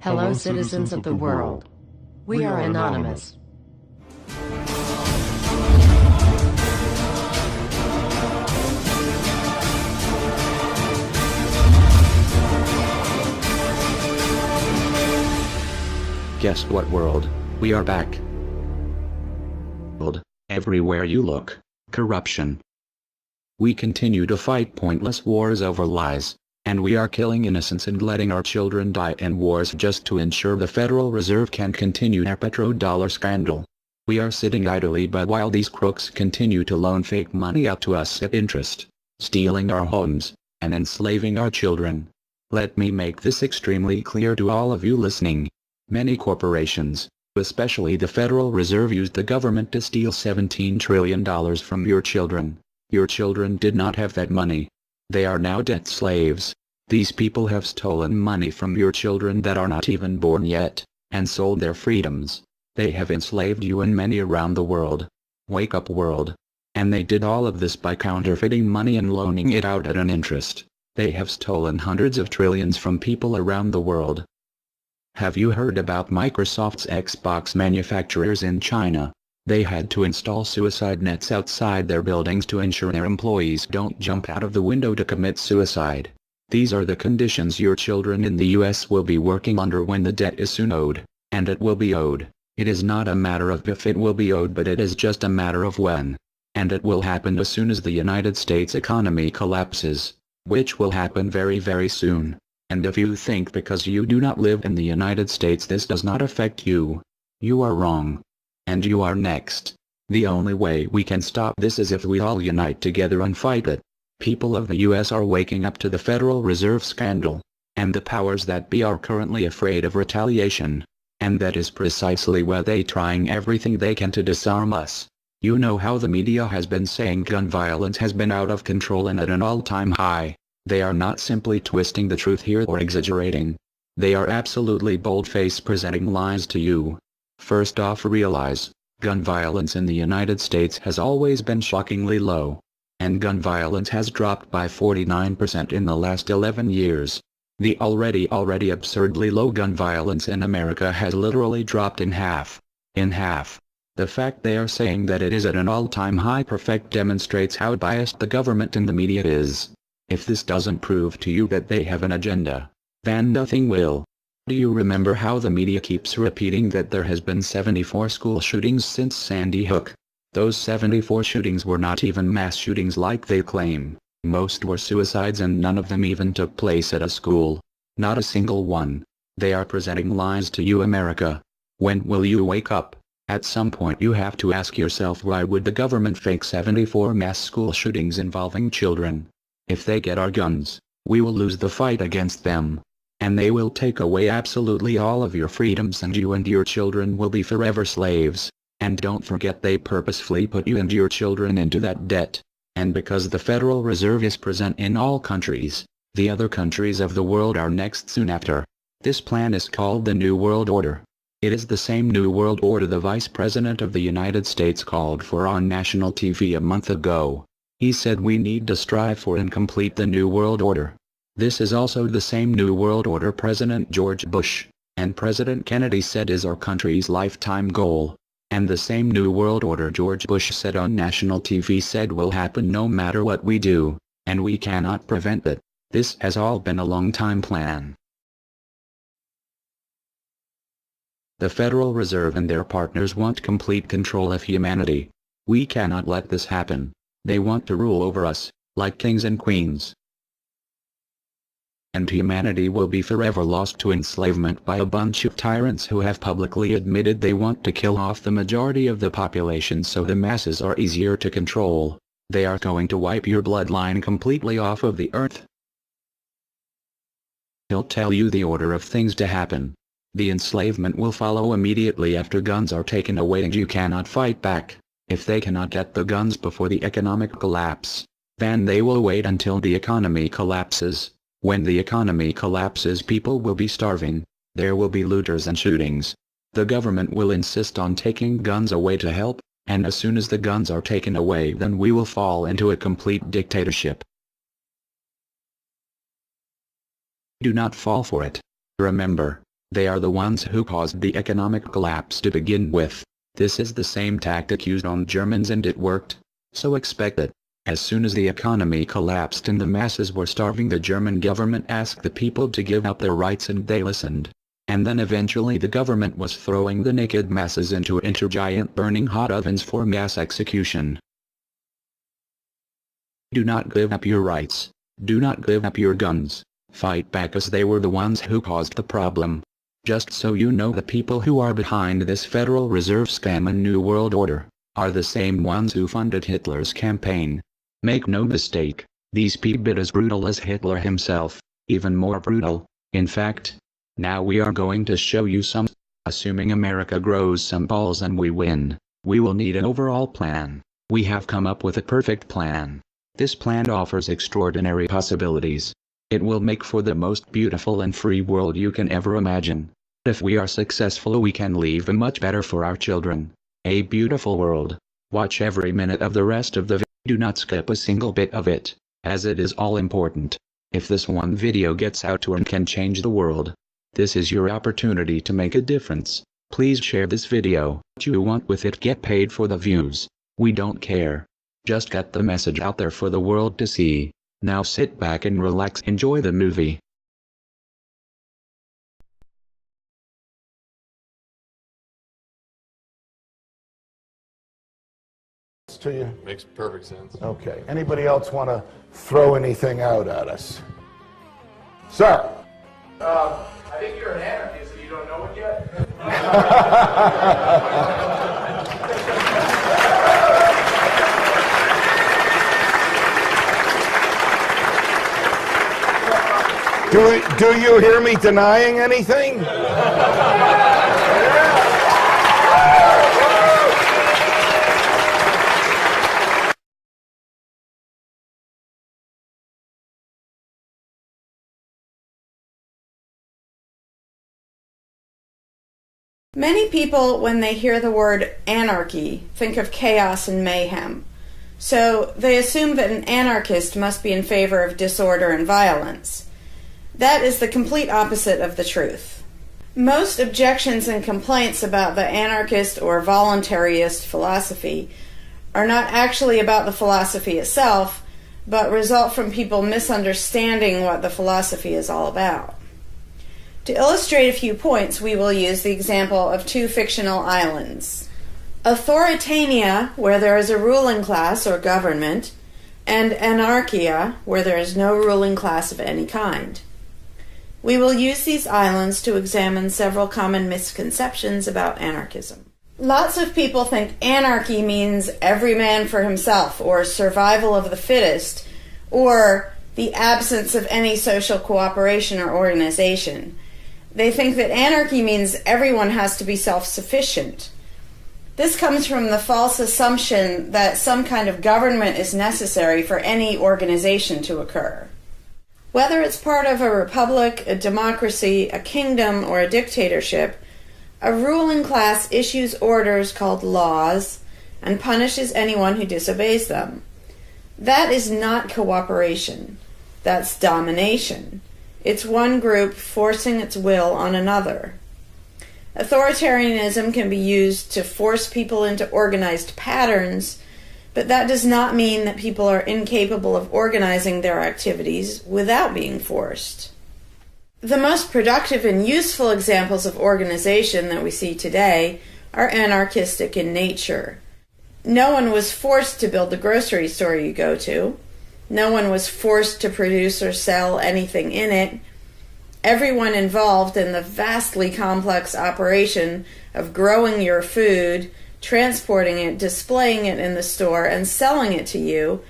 Hello, citizens of the world. We are anonymous. Guess what, world? We are back. Everywhere you look, corruption. We continue to fight pointless wars over lies, and we are killing innocents and letting our children die in wars just to ensure the Federal Reserve can continue their petrodollar scandal. We are sitting idly by while these crooks continue to loan fake money out to us at interest, stealing our homes, and enslaving our children. Let me make this extremely clear to all of you listening. Many corporations, especially the Federal Reserve, used the government to steal $17 trillion from your children. Your children did not have that money. They are now debt slaves. These people have stolen money from your children that are not even born yet, and sold their freedoms. They have enslaved you and many around the world. Wake up, world. And they did all of this by counterfeiting money and loaning it out at an interest. They have stolen hundreds of trillions from people around the world. Have you heard about Microsoft's Xbox manufacturers in China? They had to install suicide nets outside their buildings to ensure their employees don't jump out of the window to commit suicide. These are the conditions your children in the US will be working under when the debt is soon owed, and it will be owed. It is not a matter of if it will be owed, but it is just a matter of when. And it will happen as soon as the United States economy collapses, which will happen very, very soon. And if you think because you do not live in the United States this does not affect you, you are wrong. And you are next. The only way we can stop this is if we all unite together and fight it. People of the US are waking up to the Federal Reserve scandal, and the powers that be are currently afraid of retaliation. And that is precisely why they trying everything they can to disarm us. You know how the media has been saying gun violence has been out of control and at an all-time high. They are not simply twisting the truth here or exaggerating. They are absolutely bold-faced presenting lies to you. First off, realize, gun violence in the United States has always been shockingly low. And gun violence has dropped by 49% in the last 11 years. The already absurdly low gun violence in America has literally dropped in half. In half. The fact they are saying that it is at an all-time high perfect demonstrates how biased the government and the media is. If this doesn't prove to you that they have an agenda, then nothing will. Do you remember how the media keeps repeating that there has been 74 school shootings since Sandy Hook? Those 74 shootings were not even mass shootings like they claim. Most were suicides and none of them even took place at a school. Not a single one. They are presenting lies to you, America. When will you wake up? At some point you have to ask yourself, why would the government fake 74 mass school shootings involving children? If they get our guns, we will lose the fight against them. And they will take away absolutely all of your freedoms and you and your children will be forever slaves. And don't forget they purposefully put you and your children into that debt. And because the Federal Reserve is present in all countries, the other countries of the world are next soon after. This plan is called the New World Order. It is the same New World Order the Vice President of the United States called for on national TV a month ago. He said we need to strive for and complete the New World Order. This is also the same New World Order President George Bush and President Kennedy said is our country's lifetime goal. And the same New World Order George Bush said on national TV said will happen no matter what we do, and we cannot prevent it. This has all been a long-time plan. The Federal Reserve and their partners want complete control of humanity. We cannot let this happen. They want to rule over us, like kings and queens. And humanity will be forever lost to enslavement by a bunch of tyrants who have publicly admitted they want to kill off the majority of the population so the masses are easier to control. They are going to wipe your bloodline completely off of the earth. He'll tell you the order of things to happen. The enslavement will follow immediately after guns are taken away and you cannot fight back. If they cannot get the guns before the economic collapse, then they will wait until the economy collapses. When the economy collapses, people will be starving. There will be looters and shootings. The government will insist on taking guns away to help, and as soon as the guns are taken away, then we will fall into a complete dictatorship. Do not fall for it. Remember, They are the ones who caused the economic collapse to begin with. This is the same tactic used on Germans and it worked. So expect it. As soon as the economy collapsed and the masses were starving, the German government asked the people to give up their rights and they listened. And then eventually the government was throwing the naked masses into giant burning hot ovens for mass execution. Do not give up your rights. Do not give up your guns. Fight back, as they were the ones who caused the problem. Just so you know, the people who are behind this Federal Reserve scam and New World Order are the same ones who funded Hitler's campaign. Make no mistake, these people are as brutal as Hitler himself, even more brutal. In fact, now we are going to show you some. Assuming America grows some balls and we win, we will need an overall plan. We have come up with a perfect plan. This plan offers extraordinary possibilities. It will make for the most beautiful and free world you can ever imagine. If we are successful, we can leave a much better for our children. A beautiful world. Watch every minute of the rest of the video. Do not skip a single bit of it, as it is all important. If this one video gets out to and can change the world, this is your opportunity to make a difference. Please share this video. What you want with it, get paid for the views. We don't care. Just get the message out there for the world to see. Now sit back and relax, enjoy the movie. To you? Makes perfect sense. Okay. Anybody else want to throw anything out at us? Sir? I think you're an anarchist and you don't know it yet. Do you hear me denying anything? Many people, when they hear the word anarchy, think of chaos and mayhem. So they assume that an anarchist must be in favor of disorder and violence. That is the complete opposite of the truth. Most objections and complaints about the anarchist or voluntarist philosophy are not actually about the philosophy itself, but result from people misunderstanding what the philosophy is all about. To illustrate a few points, we will use the example of two fictional islands. Authoritania, where there is a ruling class or government, and Anarchia, where there is no ruling class of any kind. We will use these islands to examine several common misconceptions about anarchism. Lots of people think anarchy means every man for himself, or survival of the fittest, or the absence of any social cooperation or organization. They think that anarchy means everyone has to be self-sufficient. This comes from the false assumption that some kind of government is necessary for any organization to occur. Whether it's part of a republic, a democracy, a kingdom, or a dictatorship, a ruling class issues orders called laws and punishes anyone who disobeys them. That is not cooperation. That's domination. It's one group forcing its will on another. Authoritarianism can be used to force people into organized patterns, but that does not mean that people are incapable of organizing their activities without being forced. The most productive and useful examples of organization that we see today are anarchistic in nature. No one was forced to build the grocery store you go to. No one was forced to produce or sell anything in it. Everyone involved in the vastly complex operation of growing your food, transporting it, displaying it in the store, and selling it to you,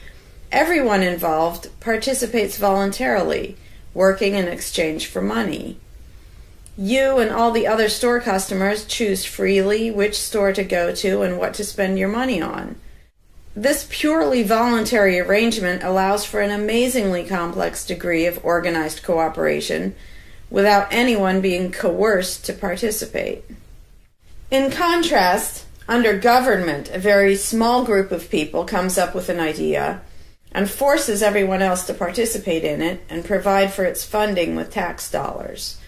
everyone involved participates voluntarily, working in exchange for money. You and all the other store customers choose freely which store to go to and what to spend your money on. This purely voluntary arrangement allows for an amazingly complex degree of organized cooperation without anyone being coerced to participate. In contrast, under government, a very small group of people comes up with an idea and forces everyone else to participate in it and provide for its funding with tax dollars.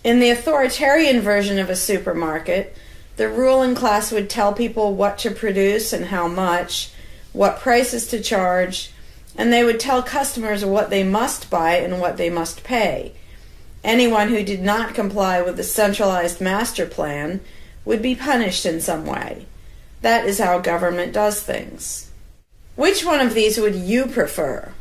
In the authoritarian version of a supermarket, the ruling class would tell people what to produce and how much, what prices to charge, and they would tell customers what they must buy and what they must pay. Anyone who did not comply with the centralized master plan would be punished in some way. That is how government does things. Which one of these would you prefer?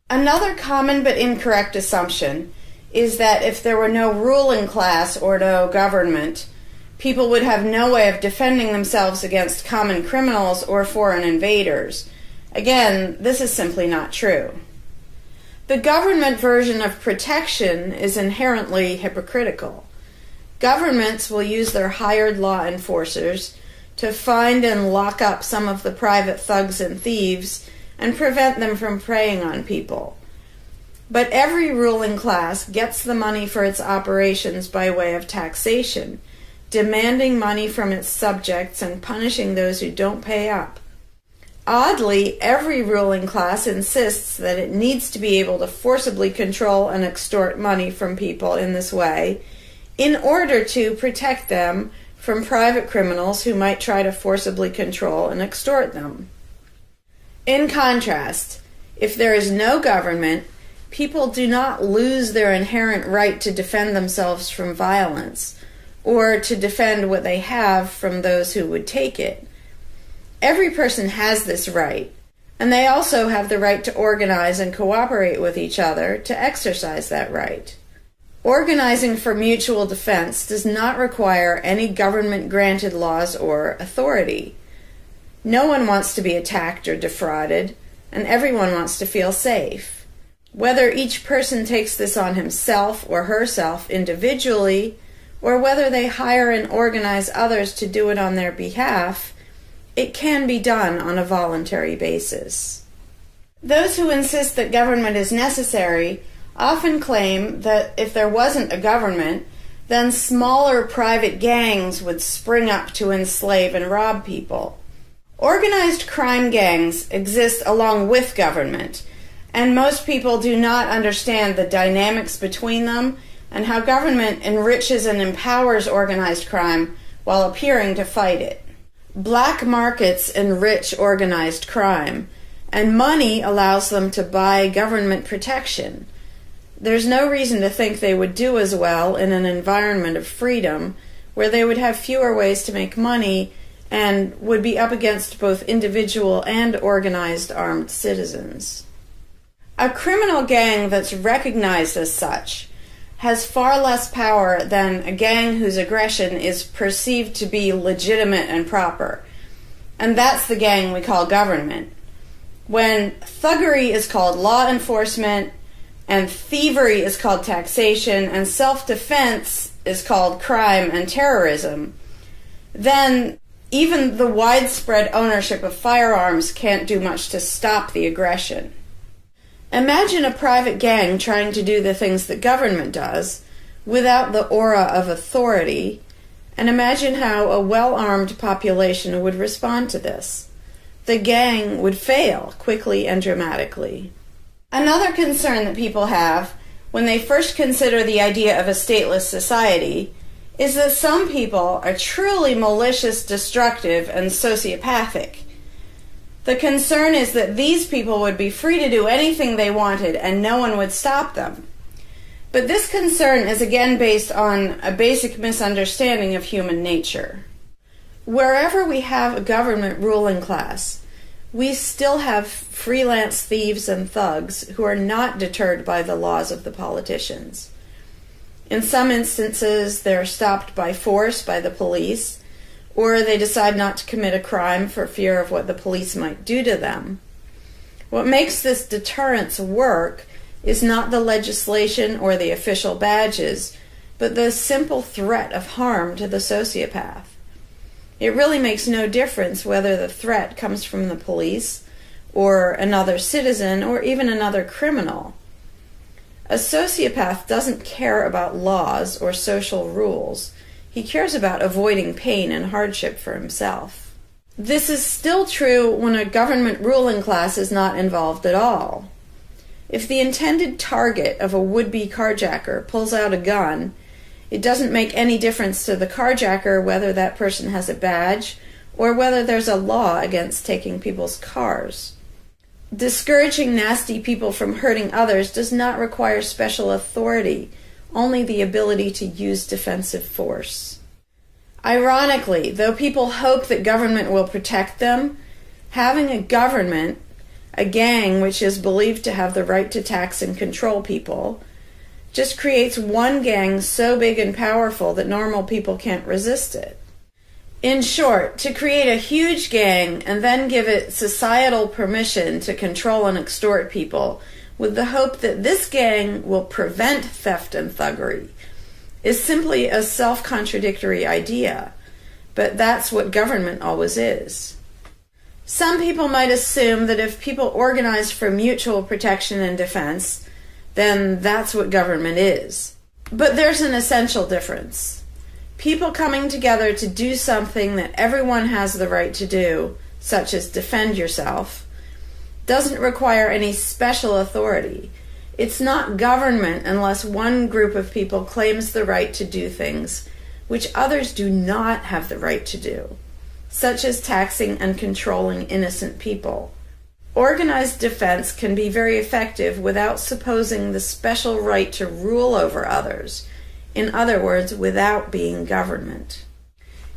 Another common but incorrect assumption is that if there were no ruling class or no government, people would have no way of defending themselves against common criminals or foreign invaders. Again, this is simply not true. The government version of protection is inherently hypocritical. Governments will use their hired law enforcers to find and lock up some of the private thugs and thieves and prevent them from preying on people. But every ruling class gets the money for its operations by way of taxation, demanding money from its subjects and punishing those who don't pay up. Oddly, every ruling class insists that it needs to be able to forcibly control and extort money from people in this way in order to protect them from private criminals who might try to forcibly control and extort them. In contrast, if there is no government, people do not lose their inherent right to defend themselves from violence or to defend what they have from those who would take it. Every person has this right, and they also have the right to organize and cooperate with each other to exercise that right. Organizing for mutual defense does not require any government-granted laws or authority. No one wants to be attacked or defrauded, and everyone wants to feel safe. Whether each person takes this on himself or herself individually, or whether they hire and organize others to do it on their behalf, it can be done on a voluntary basis. Those who insist that government is necessary often claim that if there wasn't a government, then smaller private gangs would spring up to enslave and rob people. Organized crime gangs exist along with government, and most people do not understand the dynamics between them and how government enriches and empowers organized crime while appearing to fight it. Black markets enrich organized crime, and money allows them to buy government protection. There's no reason to think they would do as well in an environment of freedom, where they would have fewer ways to make money and would be up against both individual and organized armed citizens. A criminal gang that's recognized as such has far less power than a gang whose aggression is perceived to be legitimate and proper. And that's the gang we call government. When thuggery is called law enforcement, and thievery is called taxation, and self-defense is called crime and terrorism, then even the widespread ownership of firearms can't do much to stop the aggression. Imagine a private gang trying to do the things that government does without the aura of authority, and imagine how a well-armed population would respond to this. The gang would fail quickly and dramatically. Another concern that people have when they first consider the idea of a stateless society is that some people are truly malicious, destructive, and sociopathic. The concern is that these people would be free to do anything they wanted and no one would stop them. But this concern is again based on a basic misunderstanding of human nature. Wherever we have a government ruling class, we still have freelance thieves and thugs who are not deterred by the laws of the politicians. In some instances, they're stopped by force by the police, or they decide not to commit a crime for fear of what the police might do to them. What makes this deterrence work is not the legislation or the official badges, but the simple threat of harm to the sociopath. It really makes no difference whether the threat comes from the police, or another citizen, or even another criminal. A sociopath doesn't care about laws or social rules. He cares about avoiding pain and hardship for himself. This is still true when a government ruling class is not involved at all. If the intended target of a would-be carjacker pulls out a gun, it doesn't make any difference to the carjacker whether that person has a badge or whether there's a law against taking people's cars. Discouraging nasty people from hurting others does not require special authority, only the ability to use defensive force. Ironically, though people hope that government will protect them, having a government, a gang which is believed to have the right to tax and control people, just creates one gang so big and powerful that normal people can't resist it. In short, to create a huge gang and then give it societal permission to control and extort people with the hope that this gang will prevent theft and thuggery is simply a self-contradictory idea, but that's what government always is. Some people might assume that if people organize for mutual protection and defense, then that's what government is. But there's an essential difference. People coming together to do something that everyone has the right to do, such as defend yourself, doesn't require any special authority. It's not government unless one group of people claims the right to do things which others do not have the right to do, such as taxing and controlling innocent people. Organized defense can be very effective without supposing the special right to rule over others. In other words, without being government.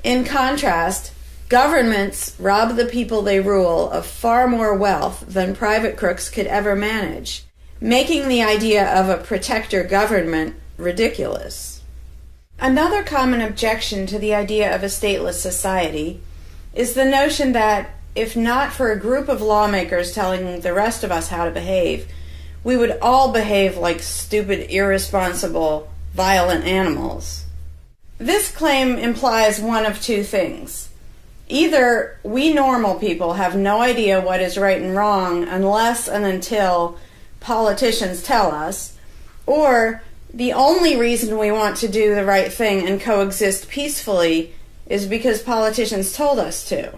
In contrast, governments rob the people they rule of far more wealth than private crooks could ever manage, making the idea of a protector government ridiculous. Another common objection to the idea of a stateless society is the notion that, if not for a group of lawmakers telling the rest of us how to behave, we would all behave like stupid, irresponsible, violent animals. This claim implies one of two things. Either we normal people have no idea what is right and wrong unless and until politicians tell us, or the only reason we want to do the right thing and coexist peacefully is because politicians told us to.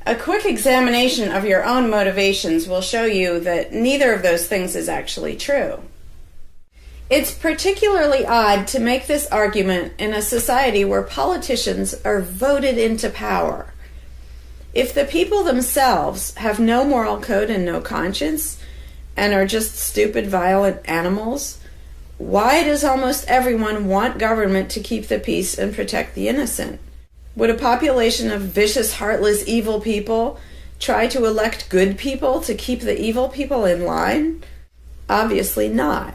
A quick examination of your own motivations will show you that neither of those things is actually true. It's particularly odd to make this argument in a society where politicians are voted into power. If the people themselves have no moral code and no conscience, and are just stupid, violent animals, why does almost everyone want government to keep the peace and protect the innocent? Would a population of vicious, heartless, evil people try to elect good people to keep the evil people in line? Obviously not.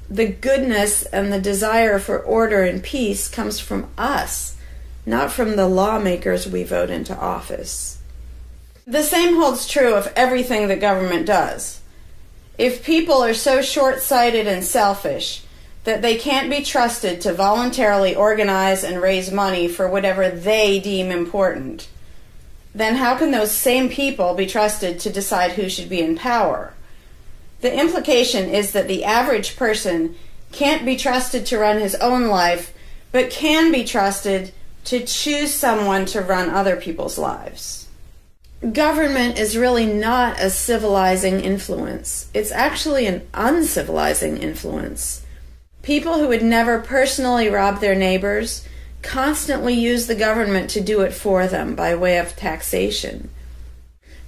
The goodness and the desire for order and peace comes from us, not from the lawmakers we vote into office. The same holds true of everything that government does. If people are so short-sighted and selfish that they can't be trusted to voluntarily organize and raise money for whatever they deem important, then how can those same people be trusted to decide who should be in power? The implication is that the average person can't be trusted to run his own life, but can be trusted to choose someone to run other people's lives. Government is really not a civilizing influence. It's actually an uncivilizing influence. People who would never personally rob their neighbors constantly use the government to do it for them by way of taxation.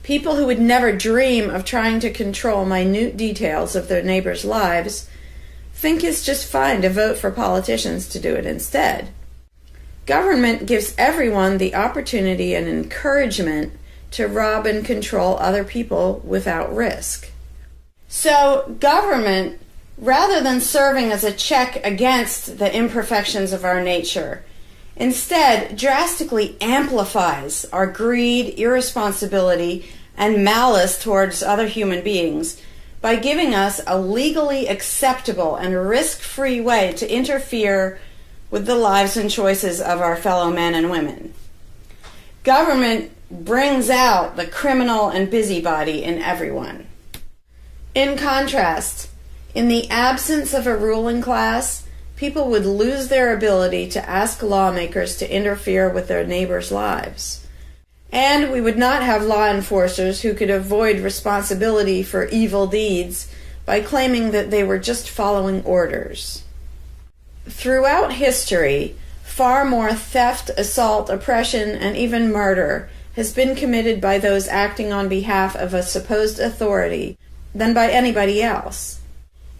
People who would never dream of trying to control minute details of their neighbors' lives think it's just fine to vote for politicians to do it instead. Government gives everyone the opportunity and encouragement to rob and control other people without risk. So government, rather than serving as a check against the imperfections of our nature, instead drastically amplifies our greed, irresponsibility, and malice towards other human beings by giving us a legally acceptable and risk-free way to interfere with the lives and choices of our fellow men and women. Government brings out the criminal and busybody in everyone. In contrast, in the absence of a ruling class, people would lose their ability to ask lawmakers to interfere with their neighbors' lives. And we would not have law enforcers who could avoid responsibility for evil deeds by claiming that they were just following orders. Throughout history, far more theft, assault, oppression, and even murder has been committed by those acting on behalf of a supposed authority than by anybody else.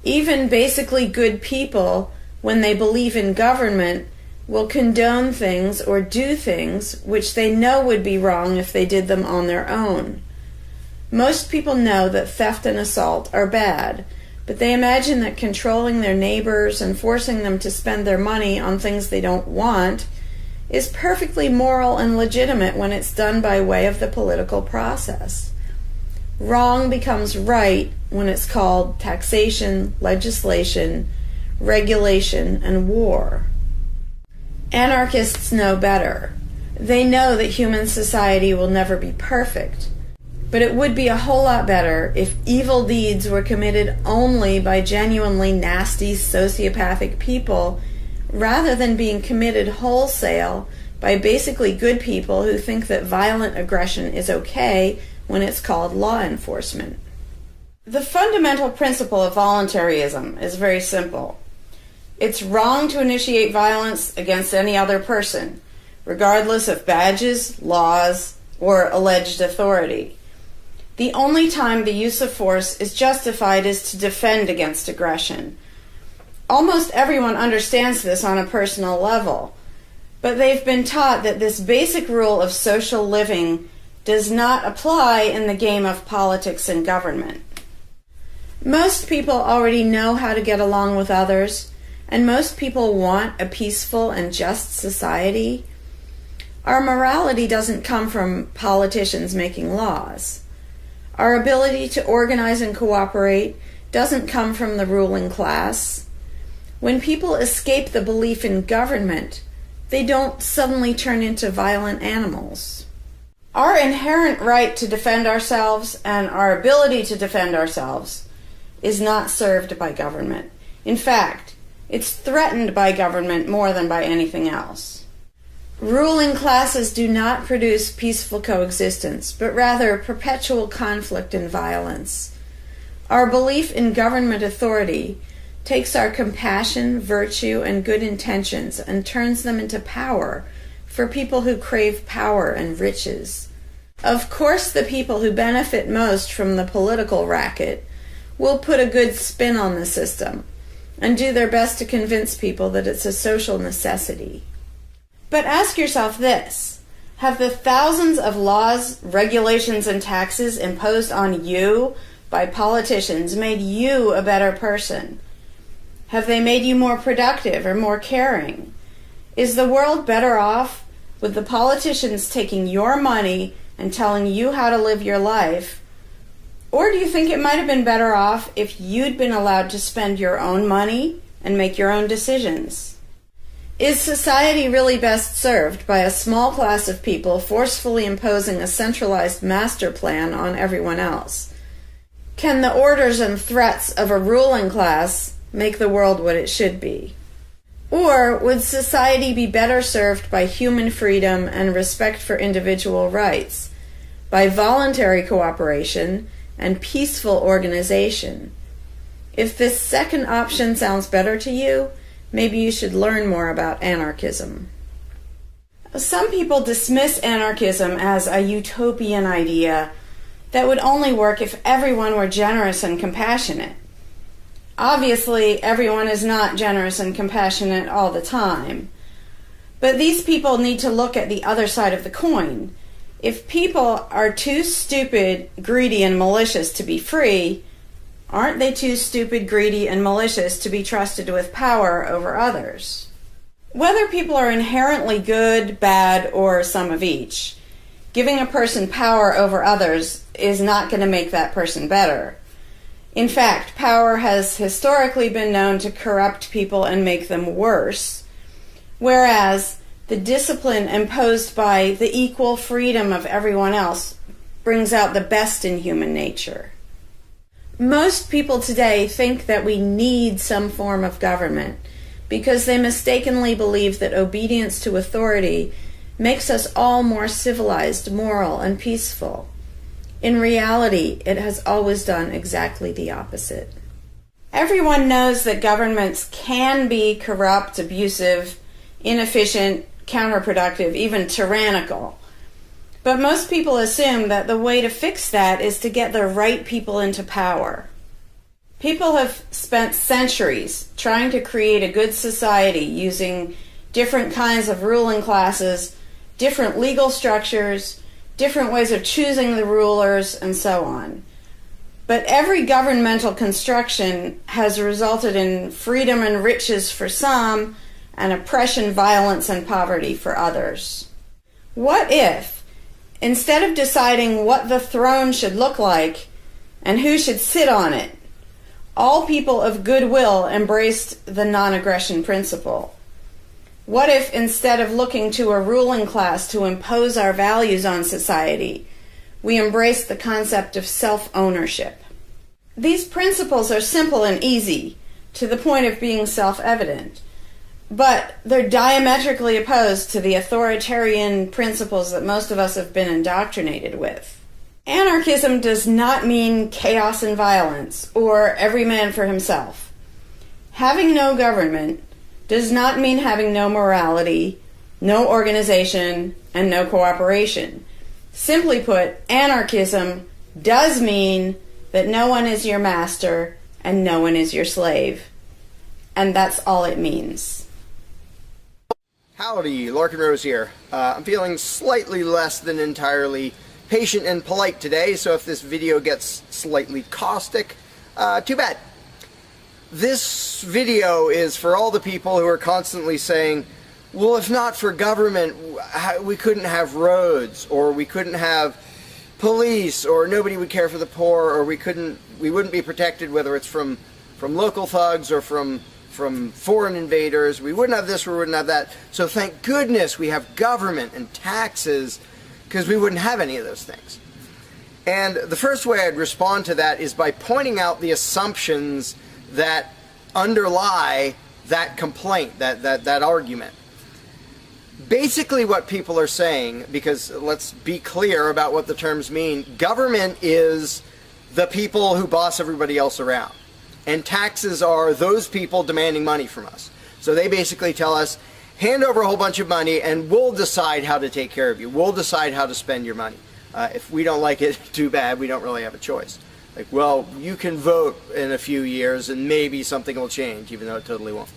Even basically good people, when they believe in government, will condone things or do things which they know would be wrong if they did them on their own. Most people know that theft and assault are bad, but they imagine that controlling their neighbors and forcing them to spend their money on things they don't want is perfectly moral and legitimate when it's done by way of the political process. Wrong becomes right when it's called taxation, legislation, regulation, and war. Anarchists know better. They know that human society will never be perfect, but it would be a whole lot better if evil deeds were committed only by genuinely nasty, sociopathic people, rather than being committed wholesale by basically good people who think that violent aggression is okay when it's called law enforcement. The fundamental principle of voluntarism is very simple. It's wrong to initiate violence against any other person, regardless of badges, laws, or alleged authority. The only time the use of force is justified is to defend against aggression. Almost everyone understands this on a personal level, but they've been taught that this basic rule of social living does not apply in the game of politics and government. Most people already know how to get along with others, and most people want a peaceful and just society. Our morality doesn't come from politicians making laws. Our ability to organize and cooperate doesn't come from the ruling class. When people escape the belief in government, they don't suddenly turn into violent animals. Our inherent right to defend ourselves and our ability to defend ourselves is not served by government. In fact, it's threatened by government more than by anything else. Ruling classes do not produce peaceful coexistence, but rather perpetual conflict and violence. Our belief in government authority takes our compassion, virtue, and good intentions and turns them into power for people who crave power and riches. Of course, the people who benefit most from the political racket will put a good spin on the system and do their best to convince people that it's a social necessity. But ask yourself this: have the thousands of laws, regulations, and taxes imposed on you by politicians made you a better person? Have they made you more productive or more caring? Is the world better off with the politicians taking your money and telling you how to live your life? Or do you think it might have been better off if you'd been allowed to spend your own money and make your own decisions? Is society really best served by a small class of people forcefully imposing a centralized master plan on everyone else? Can the orders and threats of a ruling class make the world what it should be? Or would society be better served by human freedom and respect for individual rights, by voluntary cooperation and peaceful organization? If this second option sounds better to you, maybe you should learn more about anarchism. Some people dismiss anarchism as a utopian idea that would only work if everyone were generous and compassionate. Obviously, everyone is not generous and compassionate all the time. But these people need to look at the other side of the coin. If people are too stupid, greedy, and malicious to be free, aren't they too stupid, greedy, and malicious to be trusted with power over others? Whether people are inherently good, bad, or some of each, giving a person power over others is not going to make that person better. In fact, power has historically been known to corrupt people and make them worse, whereas the discipline imposed by the equal freedom of everyone else brings out the best in human nature. Most people today think that we need some form of government because they mistakenly believe that obedience to authority makes us all more civilized, moral, and peaceful. In reality, it has always done exactly the opposite. Everyone knows that governments can be corrupt, abusive, inefficient, counterproductive, even tyrannical. But most people assume that the way to fix that is to get the right people into power. People have spent centuries trying to create a good society using different kinds of ruling classes, different legal structures, different ways of choosing the rulers, and so on. But every governmental construction has resulted in freedom and riches for some, and oppression, violence, and poverty for others. What if, instead of deciding what the throne should look like and who should sit on it, all people of goodwill embraced the non-aggression principle? What if, instead of looking to a ruling class to impose our values on society, we embraced the concept of self-ownership? These principles are simple and easy, to the point of being self-evident, but they're diametrically opposed to the authoritarian principles that most of us have been indoctrinated with. Anarchism does not mean chaos and violence, or every man for himself. Having no government does not mean having no morality, no organization, and no cooperation. Simply put, anarchism does mean that no one is your master and no one is your slave. And that's all it means. Howdy, Larkin Rose here. I'm feeling slightly less than entirely patient and polite today, so if this video gets slightly caustic, too bad. This video is for all the people who are constantly saying, well, if not for government, we couldn't have roads, or we couldn't have police, or nobody would care for the poor, or we wouldn't be protected, whether it's from local thugs or from foreign invaders. We wouldn't have this, we wouldn't have that. So thank goodness we have government and taxes, because we wouldn't have any of those things. And the first way I'd respond to that is by pointing out the assumptions that underlie that complaint, that argument. Basically what people are saying, because let's be clear about what the terms mean, government is the people who boss everybody else around. And taxes are those people demanding money from us. So they basically tell us, hand over a whole bunch of money and we'll decide how to take care of you. We'll decide how to spend your money. If we don't like it, too bad, we don't really have a choice. Like, well, you can vote in a few years and maybe something will change, even though it totally won't.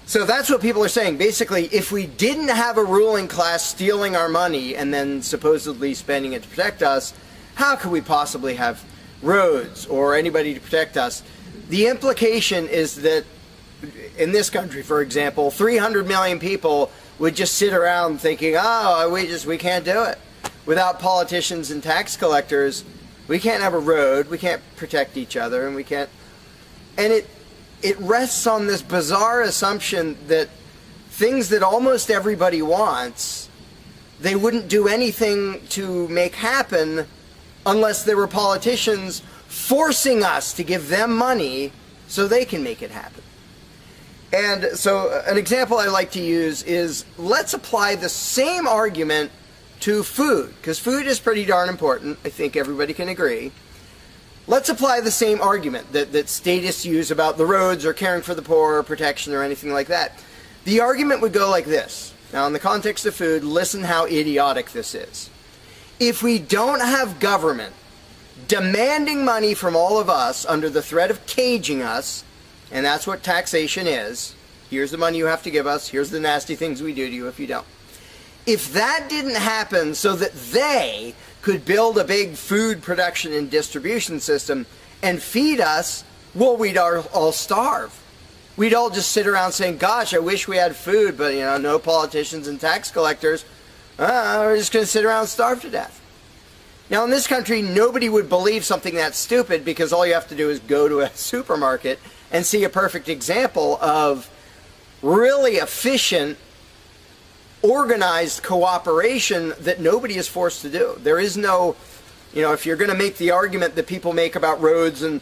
So that's what people are saying. Basically, if we didn't have a ruling class stealing our money and then supposedly spending it to protect us, how could we possibly have roads or anybody to protect us? The implication is that in this country, for example, 300 million people would just sit around thinking, oh, we can't do it. Without politicians and tax collectors, we can't have a road, we can't protect each other, and we can't... And it rests on this bizarre assumption that things that almost everybody wants, they wouldn't do anything to make happen unless there were politicians forcing us to give them money so they can make it happen. And so an example I like to use is, let's apply the same argument to food, because food is pretty darn important. I think everybody can agree. Let's apply the same argument that statists use about the roads or caring for the poor or protection or anything like that. The argument would go like this. Now, in the context of food, listen how idiotic this is. If we don't have government demanding money from all of us under the threat of caging us, and that's what taxation is, here's the money you have to give us, here's the nasty things we do to you if you don't. If that didn't happen so that they could build a big food production and distribution system and feed us, well, we'd all starve. We'd all just sit around saying, gosh, I wish we had food, but, you know, no politicians and tax collectors. We're just going to sit around and starve to death. Now, in this country, nobody would believe something that stupid, because all you have to do is go to a supermarket and see a perfect example of really efficient, organized cooperation that nobody is forced to do. There is no, you know, if you're going to make the argument that people make about roads and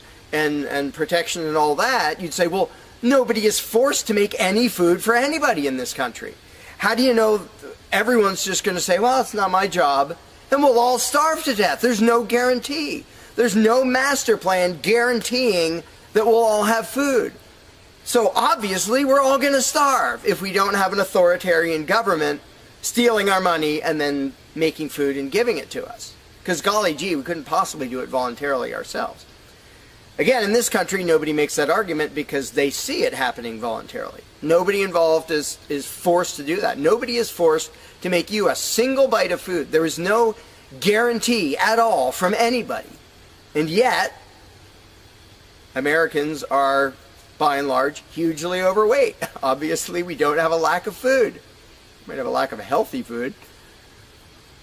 protection and all that, you'd say, well, nobody is forced to make any food for anybody in this country. How do you know everyone's just going to say, well, it's not my job, and we'll all starve to death? There's no guarantee. There's no master plan guaranteeing that we'll all have food. So obviously we're all going to starve if we don't have an authoritarian government stealing our money and then making food and giving it to us. Because golly gee, we couldn't possibly do it voluntarily ourselves. Again, in this country, nobody makes that argument because they see it happening voluntarily. Nobody involved is forced to do that. Nobody is forced to make you a single bite of food. There is no guarantee at all from anybody. And yet, Americans are, by and large, hugely overweight. Obviously, we don't have a lack of food. We might have a lack of healthy food.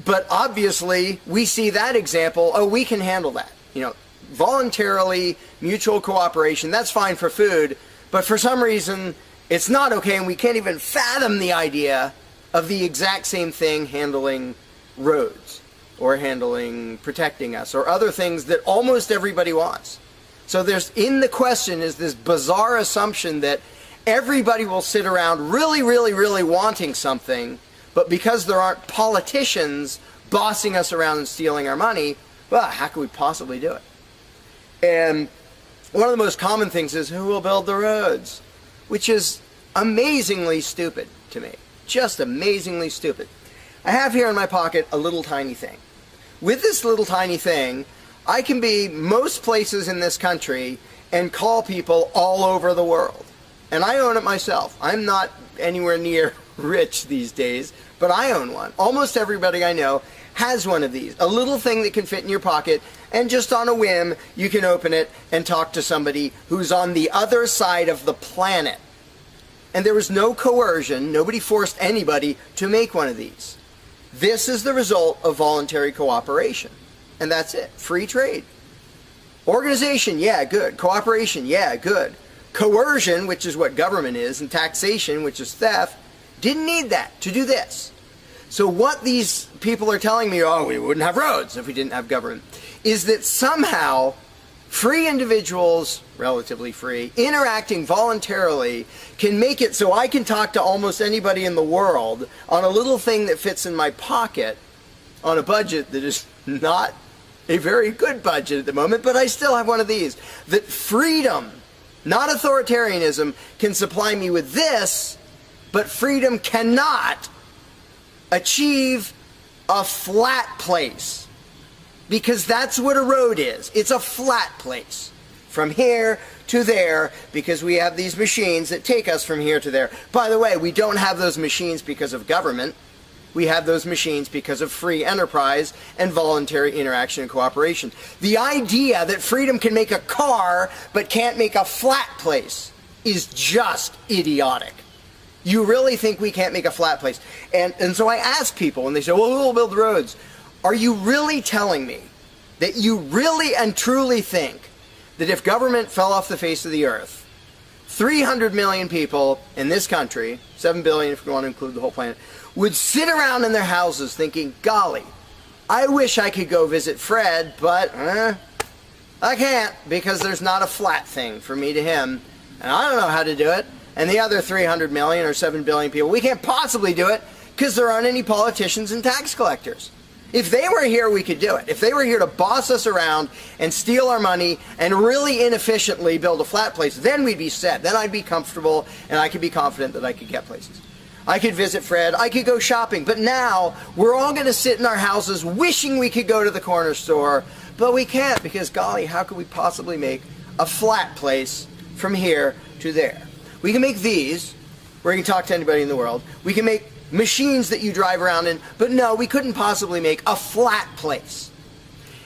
But obviously, we see that example. Oh, we can handle that. You know, voluntarily, mutual cooperation, that's fine for food. But for some reason, it's not okay, and we can't even fathom the idea of the exact same thing handling roads or handling protecting us or other things that almost everybody wants. So there's, in the question is this bizarre assumption that everybody will sit around really, really, really wanting something, but because there aren't politicians bossing us around and stealing our money, well, how could we possibly do it? And one of the most common things is, who will build the roads? Which is amazingly stupid to me. Just amazingly stupid. I have here in my pocket a little tiny thing. With this little tiny thing, I can be most places in this country and call people all over the world. And I own it myself. I'm not anywhere near rich these days, but I own one. Almost everybody I know has one of these. A little thing that can fit in your pocket, and just on a whim, you can open it and talk to somebody who's on the other side of the planet. And there was no coercion. Nobody forced anybody to make one of these. This is the result of voluntary cooperation. And that's it. Free trade. Organization, yeah, good. Cooperation, yeah, good. Coercion, which is what government is, and taxation, which is theft, didn't need that to do this. So what these people are telling me, oh, we wouldn't have roads if we didn't have government, is that somehow free individuals, relatively free, interacting voluntarily can make it so I can talk to almost anybody in the world on a little thing that fits in my pocket on a budget that is not a very good budget at the moment, but I still have one of these. That freedom, not authoritarianism, can supply me with this, but freedom cannot achieve a flat place. Because that's what a road is. It's a flat place. From here to there, because we have these machines that take us from here to there. By the way, we don't have those machines because of government. We have those machines because of free enterprise and voluntary interaction and cooperation. The idea that freedom can make a car but can't make a flat place is just idiotic. You really think we can't make a flat place? And so I ask people, and they say, well, who will build roads? Are you really telling me that you really and truly think that if government fell off the face of the earth, 300 million people in this country, 7 billion if you want to include the whole planet, would sit around in their houses thinking, golly, I wish I could go visit Fred, but I can't because there's not a flat thing from me to him, and I don't know how to do it. And the other 300 million or 7 billion people, we can't possibly do it because there aren't any politicians and tax collectors. If they were here, we could do it. If they were here to boss us around and steal our money and really inefficiently build a flat place, then we'd be set. Then I'd be comfortable and I could be confident that I could get places. I could visit Fred. I could go shopping. But now we're all going to sit in our houses wishing we could go to the corner store, but we can't because, golly, how could we possibly make a flat place from here to there? We can make these where you can talk to anybody in the world. We can make machines that you drive around in, but no, we couldn't possibly make a flat place.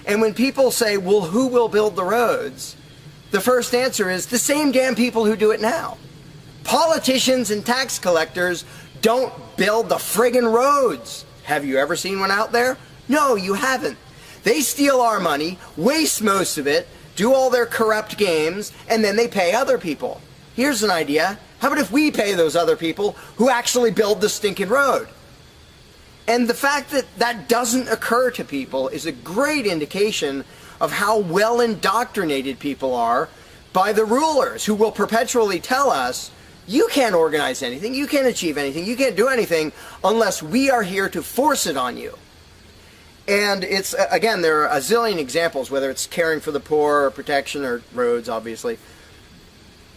And when people say, well, who will build the roads? The first answer is the same damn people who do it now. Politicians and tax collectors don't build the friggin' roads. Have you ever seen one out there? No, you haven't. They steal our money, waste most of it, do all their corrupt games, and then they pay other people. Here's an idea. How about if we pay those other people who actually build the stinking road? And the fact that that doesn't occur to people is a great indication of how well indoctrinated people are by the rulers who will perpetually tell us, you can't organize anything, you can't achieve anything, you can't do anything unless we are here to force it on you. And it's, again, there are a zillion examples, whether it's caring for the poor or protection or roads, obviously.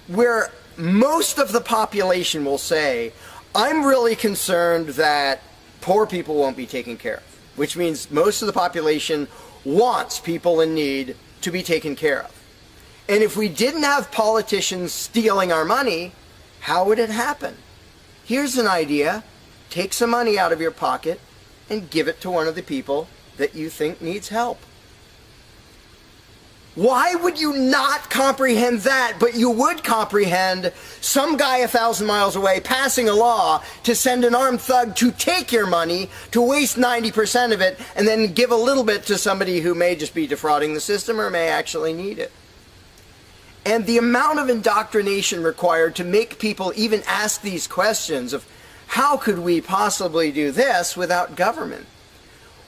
where most of the population will say, I'm really concerned that poor people won't be taken care of, which means most of the population wants people in need to be taken care of. And if we didn't have politicians stealing our money, how would it happen? Here's an idea. Take some money out of your pocket and give it to one of the people that you think needs help. Why would you not comprehend that, but you would comprehend some guy 1,000 miles away passing a law to send an armed thug to take your money, to waste 90% of it, and then give a little bit to somebody who may just be defrauding the system or may actually need it? And the amount of indoctrination required to make people even ask these questions of how could we possibly do this without government?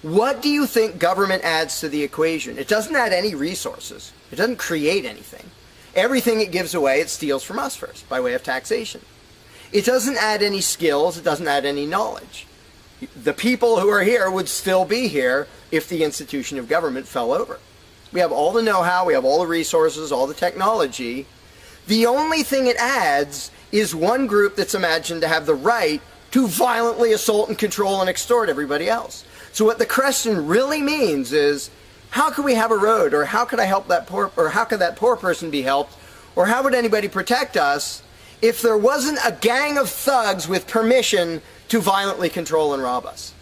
What do you think government adds to the equation? It doesn't add any resources. It doesn't create anything. Everything it gives away, it steals from us first, by way of taxation. It doesn't add any skills. It doesn't add any knowledge. The people who are here would still be here if the institution of government fell over. We have all the know-how, we have all the resources, all the technology. The only thing it adds is one group that's imagined to have the right to violently assault and control and extort everybody else. So what the question really means is, how could we have a road, or how could I help that poor, or how could that poor person be helped, or how would anybody protect us if there wasn't a gang of thugs with permission to violently control and rob us?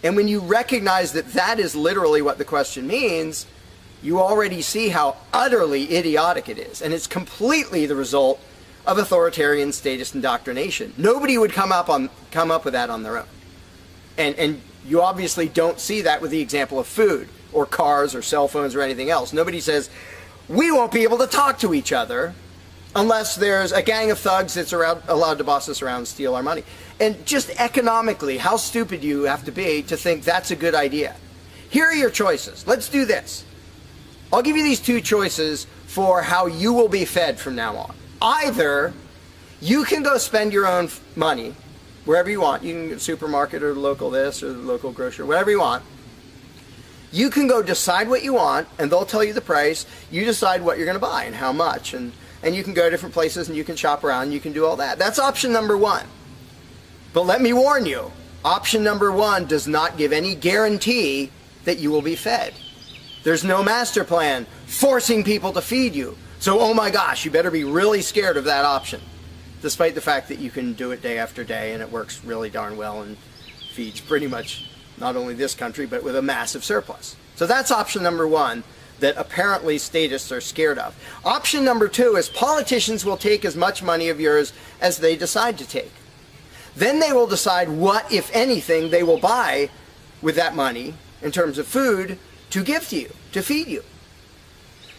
And when you recognize that that is literally what the question means, you already see how utterly idiotic it is. And it's completely the result of authoritarian statist indoctrination. Nobody would come up with that on their own. And you obviously don't see that with the example of food or cars or cell phones or anything else. Nobody says, we won't be able to talk to each other unless there's a gang of thugs that's allowed to boss us around and steal our money. And just economically, how stupid you have to be to think that's a good idea. Here are your choices. Let's do this. I'll give you these two choices for how you will be fed from now on. Either you can go spend your own money wherever you want. You can go to the supermarket or the local this or the local grocery, whatever you want. You can go decide what you want, and they'll tell you the price. You decide what you're going to buy and how much. And you can go to different places and you can shop around and you can do all that. That's option number one. But let me warn you, option number one does not give any guarantee that you will be fed. There's no master plan forcing people to feed you. So, oh my gosh, you better be really scared of that option, despite the fact that you can do it day after day and it works really darn well and feeds pretty much not only this country, but with a massive surplus. So that's option number one that apparently statists are scared of. Option number two is politicians will take as much money of yours as they decide to take. Then they will decide what, if anything, they will buy with that money in terms of food to give to you, to feed you.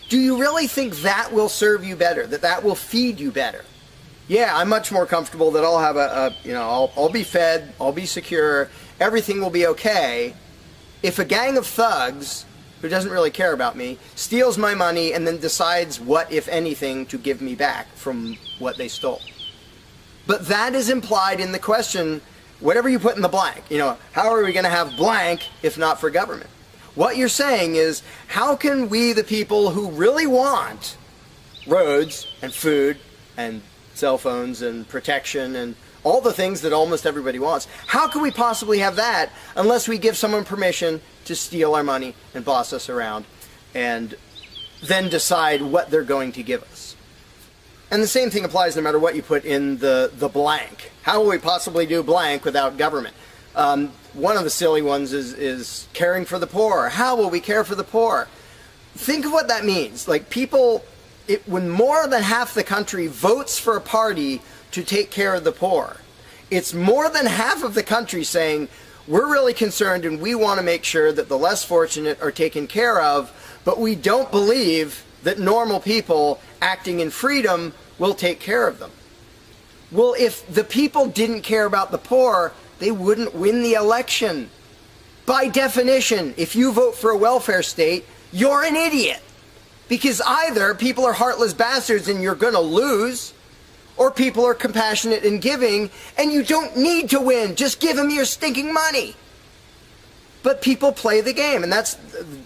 Do you really think that will serve you better, that that will feed you better? Yeah, I'm much more comfortable that I'll have I'll be fed, I'll be secure, everything will be okay. If a gang of thugs who doesn't really care about me steals my money and then decides what, if anything, to give me back from what they stole. But that is implied in the question, whatever you put in the blank. How are we going to have blank if not for government? What you're saying is, how can we, the people who really want roads and food and cell phones and protection and all the things that almost everybody wants, how can we possibly have that unless we give someone permission to steal our money and boss us around and then decide what they're going to give us? And the same thing applies no matter what you put in the blank. How will we possibly do blank without government? One of the silly ones is caring for the poor. How will we care for the poor? Think of what that means. Like when more than half the country votes for a party to take care of the poor, it's more than half of the country saying, we're really concerned and we want to make sure that the less fortunate are taken care of, but we don't believe that normal people acting in freedom will take care of them. Well, if the people didn't care about the poor, they wouldn't win the election. By definition, if you vote for a welfare state, you're an idiot. Because either people are heartless bastards and you're going to lose, or people are compassionate and giving and you don't need to win. Just give them your stinking money. But people play the game, and that's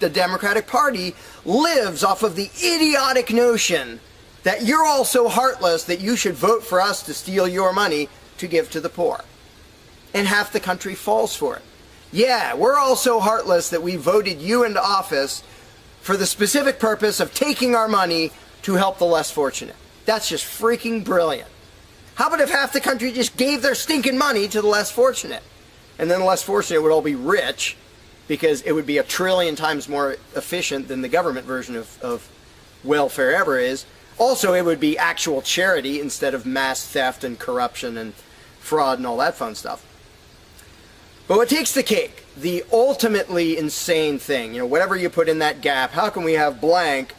the Democratic Party lives off of the idiotic notion that you're all so heartless that you should vote for us to steal your money to give to the poor. And half the country falls for it. Yeah, we're all so heartless that we voted you into office for the specific purpose of taking our money to help the less fortunate. That's just freaking brilliant. How about if half the country just gave their stinking money to the less fortunate? And then the less fortunate would all be rich, because it would be 1 trillion times more efficient than the government version of welfare ever is. Also, it would be actual charity instead of mass theft and corruption and fraud and all that fun stuff. But what takes the cake, the ultimately insane thing, whatever you put in that gap, how can we have blank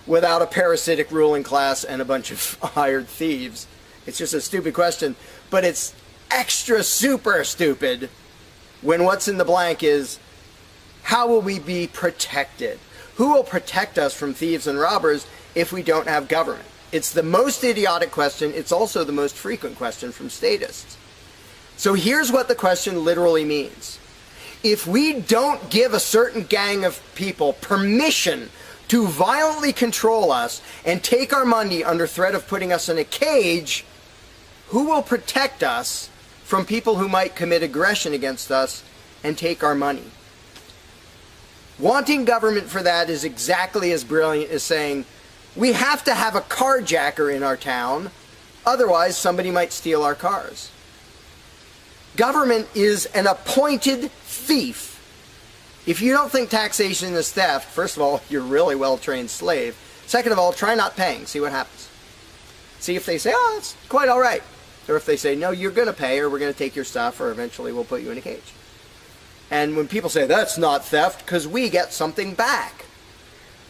without a parasitic ruling class and a bunch of hired thieves? It's just a stupid question, but it's extra super stupid when what's in the blank is, how will we be protected? Who will protect us from thieves and robbers if we don't have government? It's the most idiotic question. It's also the most frequent question from statists. So here's what the question literally means. If we don't give a certain gang of people permission to violently control us and take our money under threat of putting us in a cage, who will protect us from people who might commit aggression against us and take our money? Wanting government for that is exactly as brilliant as saying, we have to have a carjacker in our town, otherwise somebody might steal our cars. Government is an appointed thief. If you don't think taxation is theft, first of all, you're a really well-trained slave. Second of all, try not paying, see what happens. See if they say, oh, it's quite all right. Or if they say, no, you're going to pay, or we're going to take your stuff, or eventually we'll put you in a cage. And when people say, that's not theft, because we get something back.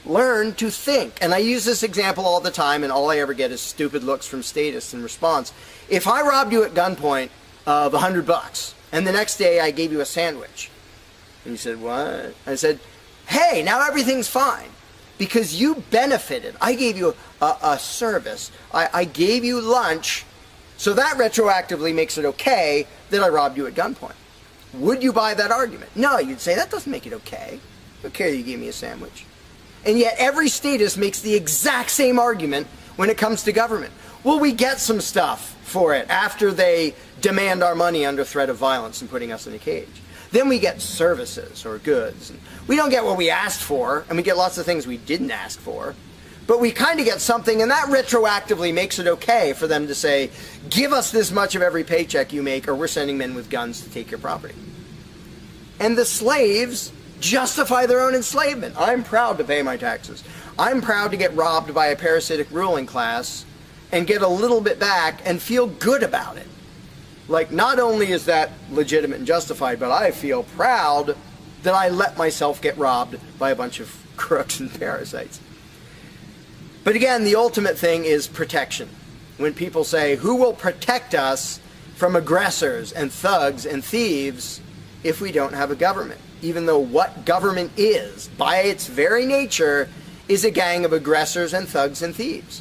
Learn to think. And I use this example all the time, and all I ever get is stupid looks from statists in response. If I robbed you at gunpoint of $100, and the next day I gave you a sandwich, and you said, what? I said, hey, now everything's fine, because you benefited. I gave you a service. I gave you lunch, so that retroactively makes it okay that I robbed you at gunpoint. Would you buy that argument? No, you'd say, that doesn't make it okay. Okay, you gave me a sandwich. And yet every statist makes the exact same argument when it comes to government. Well, we get some stuff for it after they demand our money under threat of violence and putting us in a cage. Then we get services or goods. And we don't get what we asked for, and we get lots of things we didn't ask for. But we kind of get something, and that retroactively makes it okay for them to say, give us this much of every paycheck you make, or we're sending men with guns to take your property. And the slaves justify their own enslavement. I'm proud to pay my taxes. I'm proud to get robbed by a parasitic ruling class and get a little bit back and feel good about it. Like, not only is that legitimate and justified, but I feel proud that I let myself get robbed by a bunch of crooks and parasites. But again, the ultimate thing is protection. When people say, who will protect us from aggressors and thugs and thieves if we don't have a government? Even though what government is, by its very nature, is a gang of aggressors and thugs and thieves.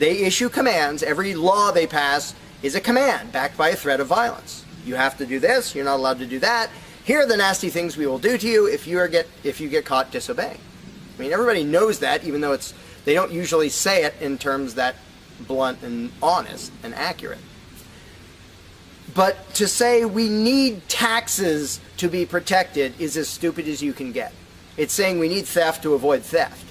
They issue commands. Every law they pass is a command backed by a threat of violence. You have to do this. You're not allowed to do that. Here are the nasty things we will do to you if you get caught disobeying. I mean, everybody knows that, even though they don't usually say it in terms that blunt and honest and accurate. But to say we need taxes to be protected is as stupid as you can get. It's saying we need theft to avoid theft.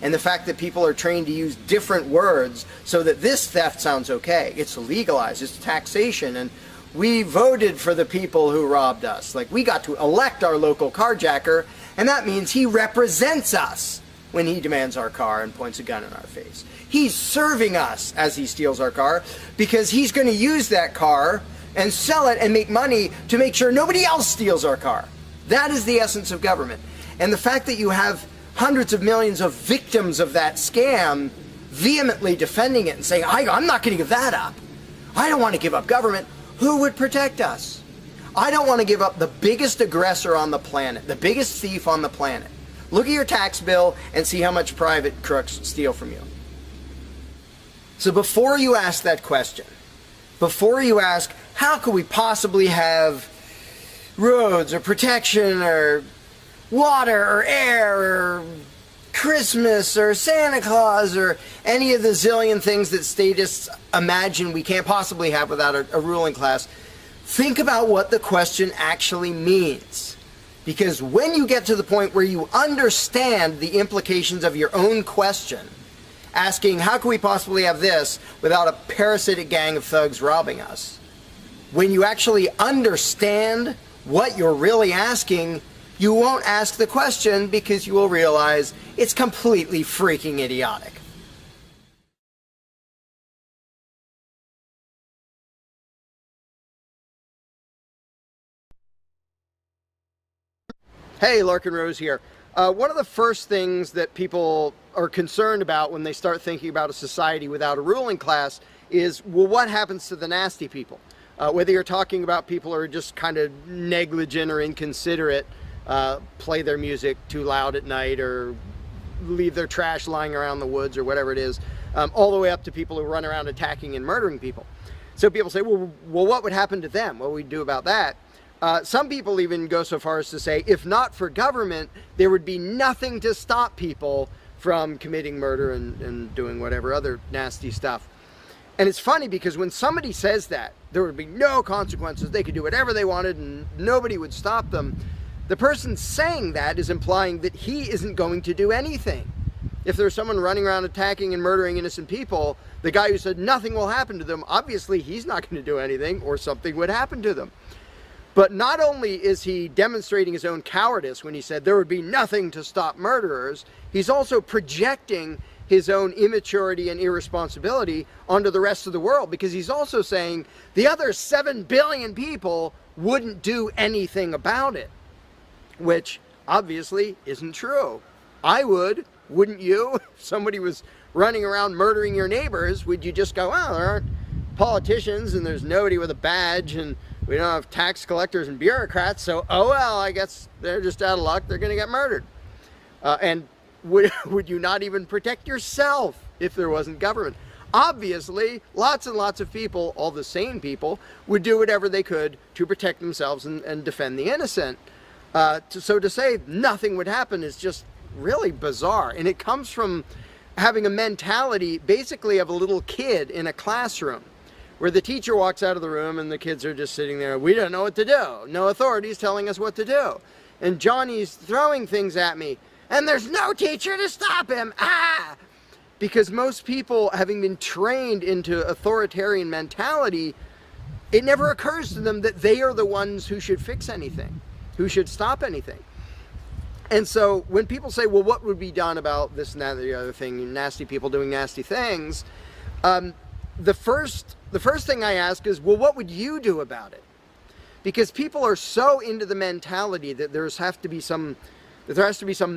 And the fact that people are trained to use different words so that this theft sounds okay. It's legalized, it's taxation, and we voted for the people who robbed us. Like, we got to elect our local carjacker, and that means he represents us when he demands our car and points a gun in our face. He's serving us as he steals our car, because he's going to use that car and sell it and make money to make sure nobody else steals our car. That is the essence of government. And the fact that you have hundreds of millions of victims of that scam vehemently defending it and saying, I'm not going to give that up. I don't want to give up government. Who would protect us? I don't want to give up the biggest aggressor on the planet, the biggest thief on the planet. Look at your tax bill and see how much private crooks steal from you. So before you ask that question, before you ask, how could we possibly have roads or protection or water or air or Christmas or Santa Claus or any of the zillion things that statists imagine we can't possibly have without a ruling class, think about what the question actually means. Because when you get to the point where you understand the implications of your own question, asking how can we possibly have this without a parasitic gang of thugs robbing us, when you actually understand what you're really asking, you won't ask the question because you will realize it's completely freaking idiotic. Hey, Larkin Rose here. One of the first things that people are concerned about when they start thinking about a society without a ruling class is, well, what happens to the nasty people? Whether you're talking about people who are just kind of negligent or inconsiderate, play their music too loud at night or leave their trash lying around the woods or whatever it is, all the way up to people who run around attacking and murdering people. So people say, well, what would happen to them? What would we do about that? Some people even go so far as to say, if not for government, there would be nothing to stop people from committing murder and doing whatever other nasty stuff. And it's funny because when somebody says that, there would be no consequences, they could do whatever they wanted and nobody would stop them, the person saying that is implying that he isn't going to do anything. If there's someone running around attacking and murdering innocent people, the guy who said nothing will happen to them, obviously he's not going to do anything or something would happen to them. But not only is he demonstrating his own cowardice when he said there would be nothing to stop murderers, he's also projecting his own immaturity and irresponsibility onto the rest of the world, because he's also saying the other 7 billion people wouldn't do anything about it, which obviously isn't true. I would, wouldn't you? If somebody was running around murdering your neighbors, would you just go, well, there aren't politicians and there's nobody with a badge and we don't have tax collectors and bureaucrats, so oh well, I guess they're just out of luck, they're going to get murdered. And would you not even protect yourself if there wasn't government? Obviously, lots and lots of people, all the sane people, would do whatever they could to protect themselves and defend the innocent. So to say nothing would happen is just really bizarre. And it comes from having a mentality basically of a little kid in a classroom, where the teacher walks out of the room and the kids are just sitting there. We don't know what to do. No authority's telling us what to do. And Johnny's throwing things at me. And there's no teacher to stop him. Ah! Because most people, having been trained into authoritarian mentality, it never occurs to them that they are the ones who should fix anything, who should stop anything. And so when people say, well, what would be done about this and that and the other thing, nasty people doing nasty things, the first thing I ask is, well, what would you do about it? Because people are so into the mentality that there has to be some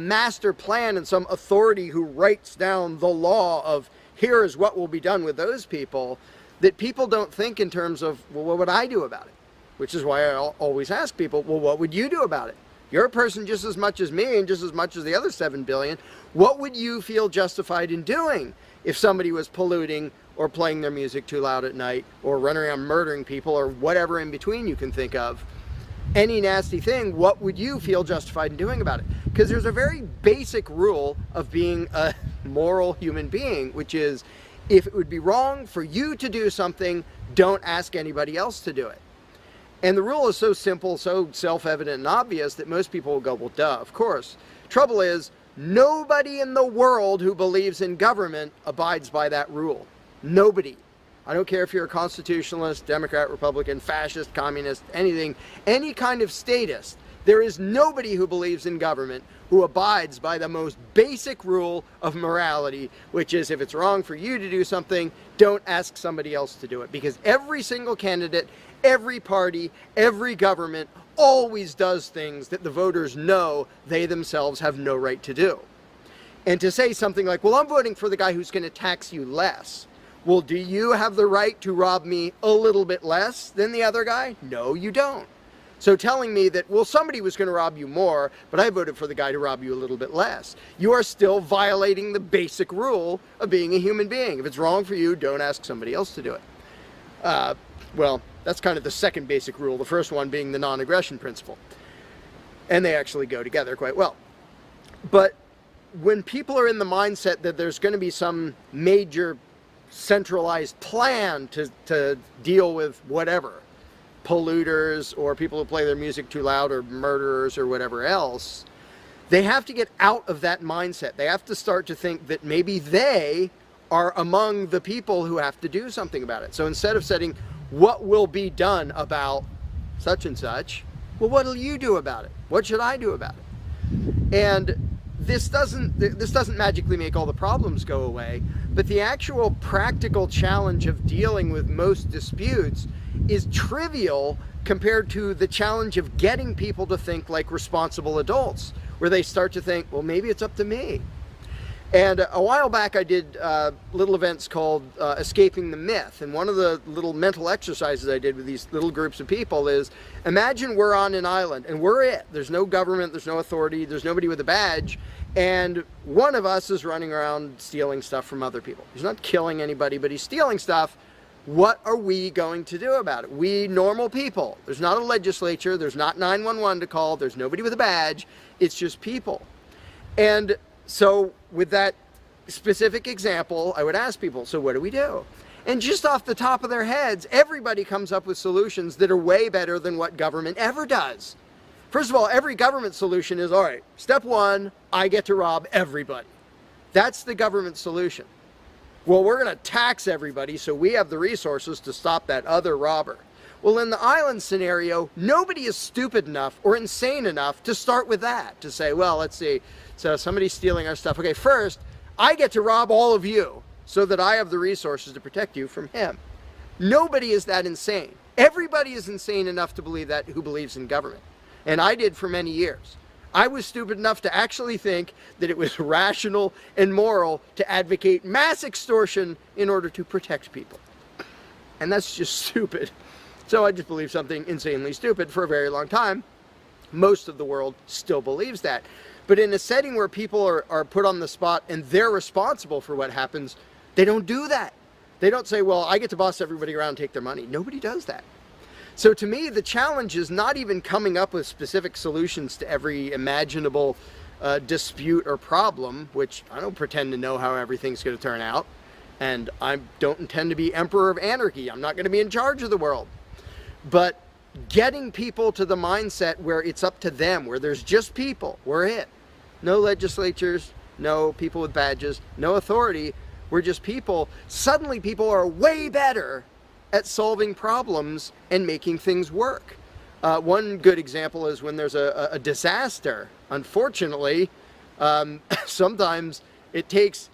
master plan and some authority who writes down the law of here is what will be done with those people, that people don't think in terms of, well, what would I do about it? Which is why I always ask people, well, what would you do about it? You're a person just as much as me and just as much as the other 7 billion. What would you feel justified in doing if somebody was polluting or playing their music too loud at night or running around murdering people or whatever in between you can think of? Any nasty thing, what would you feel justified in doing about it? Because there's a very basic rule of being a moral human being, which is if it would be wrong for you to do something, don't ask anybody else to do it. And the rule is so simple, so self-evident and obvious that most people will go, well, duh, of course. Trouble is, nobody in the world who believes in government abides by that rule. Nobody. I don't care if you're a constitutionalist, Democrat, Republican, fascist, communist, anything, any kind of statist. There is nobody who believes in government who abides by the most basic rule of morality, which is if it's wrong for you to do something, don't ask somebody else to do it. Because every single candidate, every party, every government always does things that the voters know they themselves have no right to do. And to say something like, well, I'm voting for the guy who's going to tax you less. Well, do you have the right to rob me a little bit less than the other guy? No, you don't. So telling me that, well, somebody was going to rob you more, but I voted for the guy to rob you a little bit less, you are still violating the basic rule of being a human being. If it's wrong for you, don't ask somebody else to do it. Well, that's kind of the second basic rule, the first one being the non-aggression principle. And they actually go together quite well. But when people are in the mindset that there's going to be some major centralized plan to deal with whatever, polluters or people who play their music too loud or murderers or whatever else, they have to get out of that mindset. They have to start to think that maybe they are among the people who have to do something about it. So instead of saying, what will be done about such and such, well, what will you do about it? What should I do about it? And this doesn't magically make all the problems go away, but the actual practical challenge of dealing with most disputes is trivial compared to the challenge of getting people to think like responsible adults, where they start to think, well, maybe it's up to me. And a while back I did little events called Escaping the Myth, and one of the little mental exercises I did with these little groups of people is, imagine we're on an island and we're it. There's no government, there's no authority, there's nobody with a badge, and one of us is running around stealing stuff from other people. He's not killing anybody, but he's stealing stuff. What are we going to do about it? We normal people. There's not a legislature, there's not 911 to call, there's nobody with a badge, it's just people. And so with that specific example, I would ask people, so what do we do? And just off the top of their heads, everybody comes up with solutions that are way better than what government ever does. First of all, every government solution is, all right, step one, I get to rob everybody. That's the government solution. Well, we're going to tax everybody so we have the resources to stop that other robber. Well, in the island scenario, nobody is stupid enough or insane enough to start with that, to say, well, let's see, so somebody's stealing our stuff. Okay, first, I get to rob all of you so that I have the resources to protect you from him. Nobody is that insane. Everybody is insane enough to believe that who believes in government. And I did for many years. I was stupid enough to actually think that it was rational and moral to advocate mass extortion in order to protect people. And that's just stupid. So I just believed something insanely stupid for a very long time. Most of the world still believes that. But in a setting where people are put on the spot and they're responsible for what happens, they don't do that. They don't say, well, I get to boss everybody around and take their money. Nobody does that. So to me, the challenge is not even coming up with specific solutions to every imaginable dispute or problem, which I don't pretend to know how everything's going to turn out. And I don't intend to be emperor of anarchy. I'm not going to be in charge of the world. But getting people to the mindset where it's up to them, where there's just people, we're it. No legislatures, no people with badges, no authority, we're just people. Suddenly people are way better at solving problems and making things work. One good example is when there's a disaster. Unfortunately, sometimes it takes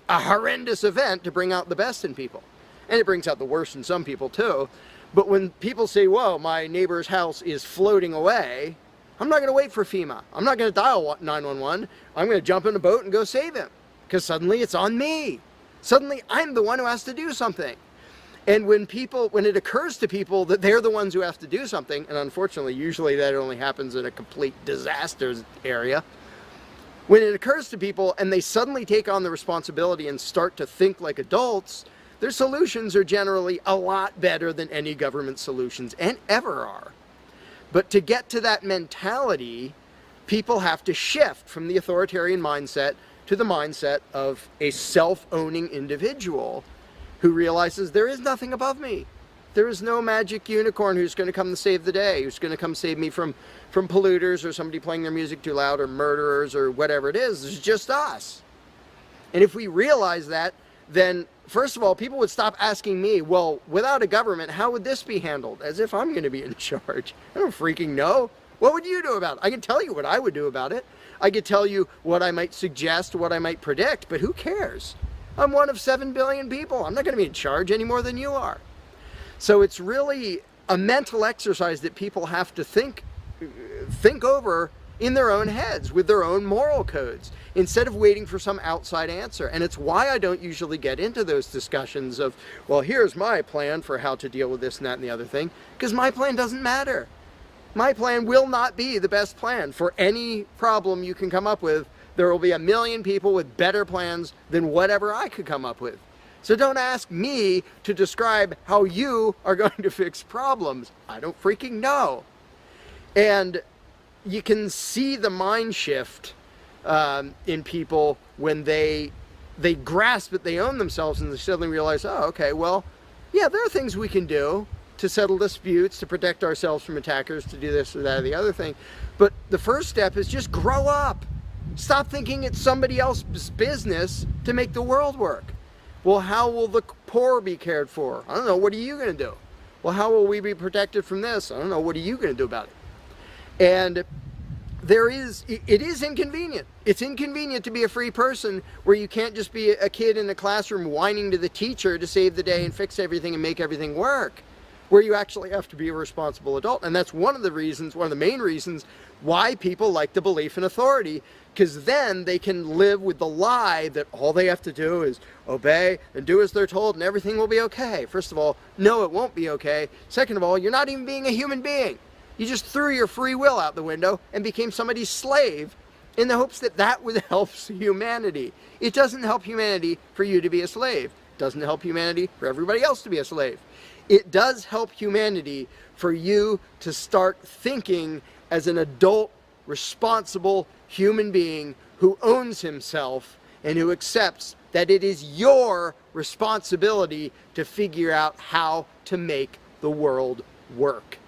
a horrendous event to bring out the best in people. And it brings out the worst in some people too. But when people say, whoa, my neighbor's house is floating away, I'm not going to wait for FEMA. I'm not going to dial 911. I'm going to jump in a boat and go save him. Because suddenly it's on me. Suddenly I'm the one who has to do something. And when it occurs to people that they're the ones who have to do something, and unfortunately usually that only happens in a complete disaster area, when it occurs to people and they suddenly take on the responsibility and start to think like adults, their solutions are generally a lot better than any government solutions, and ever are. But to get to that mentality, people have to shift from the authoritarian mindset to the mindset of a self-owning individual who realizes there is nothing above me. There is no magic unicorn who's going to come to save the day, who's going to come save me from polluters or somebody playing their music too loud or murderers or whatever it is. It's just us. And if we realize that, then first of all, people would stop asking me, well, without a government, how would this be handled? As if I'm going to be in charge. I don't freaking know. What would you do about it? I can tell you what I would do about it. I could tell you what I might suggest, what I might predict, but who cares? I'm one of 7 billion people. I'm not going to be in charge any more than you are. So it's really a mental exercise that people have to think over in their own heads with their own moral codes instead of waiting for some outside answer. And it's why I don't usually get into those discussions of, well, here's my plan for how to deal with this and that and the other thing, because my plan doesn't matter. My plan will not be the best plan for any problem you can come up with. There will be a million people with better plans than whatever I could come up with. So don't ask me to describe how you are going to fix problems. I don't freaking know. And you can see the mind shift in people when they grasp that they own themselves and they suddenly realize, oh, okay, well, yeah, there are things we can do to settle disputes, to protect ourselves from attackers, to do this or that or the other thing. But the first step is just grow up. Stop thinking it's somebody else's business to make the world work. Well, how will the poor be cared for? I don't know. What are you going to do? Well, how will we be protected from this? I don't know. What are you going to do about it? And it is inconvenient. It's inconvenient to be a free person where you can't just be a kid in the classroom whining to the teacher to save the day and fix everything and make everything work, where you actually have to be a responsible adult. And that's one of the main reasons why people like the belief in authority, because then they can live with the lie that all they have to do is obey and do as they're told and everything will be okay. First of all, no, it won't be okay. Second of all, you're not even being a human being. You just threw your free will out the window and became somebody's slave in the hopes that that would help humanity. It doesn't help humanity for you to be a slave. It doesn't help humanity for everybody else to be a slave. It does help humanity for you to start thinking as an adult, responsible human being who owns himself and who accepts that it is your responsibility to figure out how to make the world work.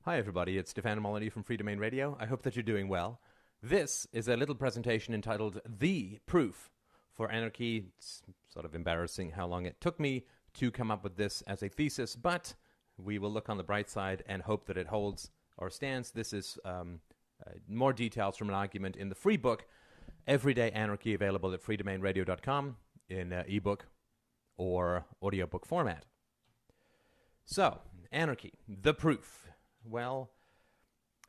Hi everybody, it's Stefano Molyneux from Free Domain Radio. I hope that you're doing well. This is a little presentation entitled The Proof for Anarchy. It's sort of embarrassing how long it took me to come up with this as a thesis, but we will look on the bright side and hope that it holds or stands. This is more details from an argument in the free book, Everyday Anarchy, available at freedomainradio.com in ebook or audiobook format. So, anarchy, the proof. Well,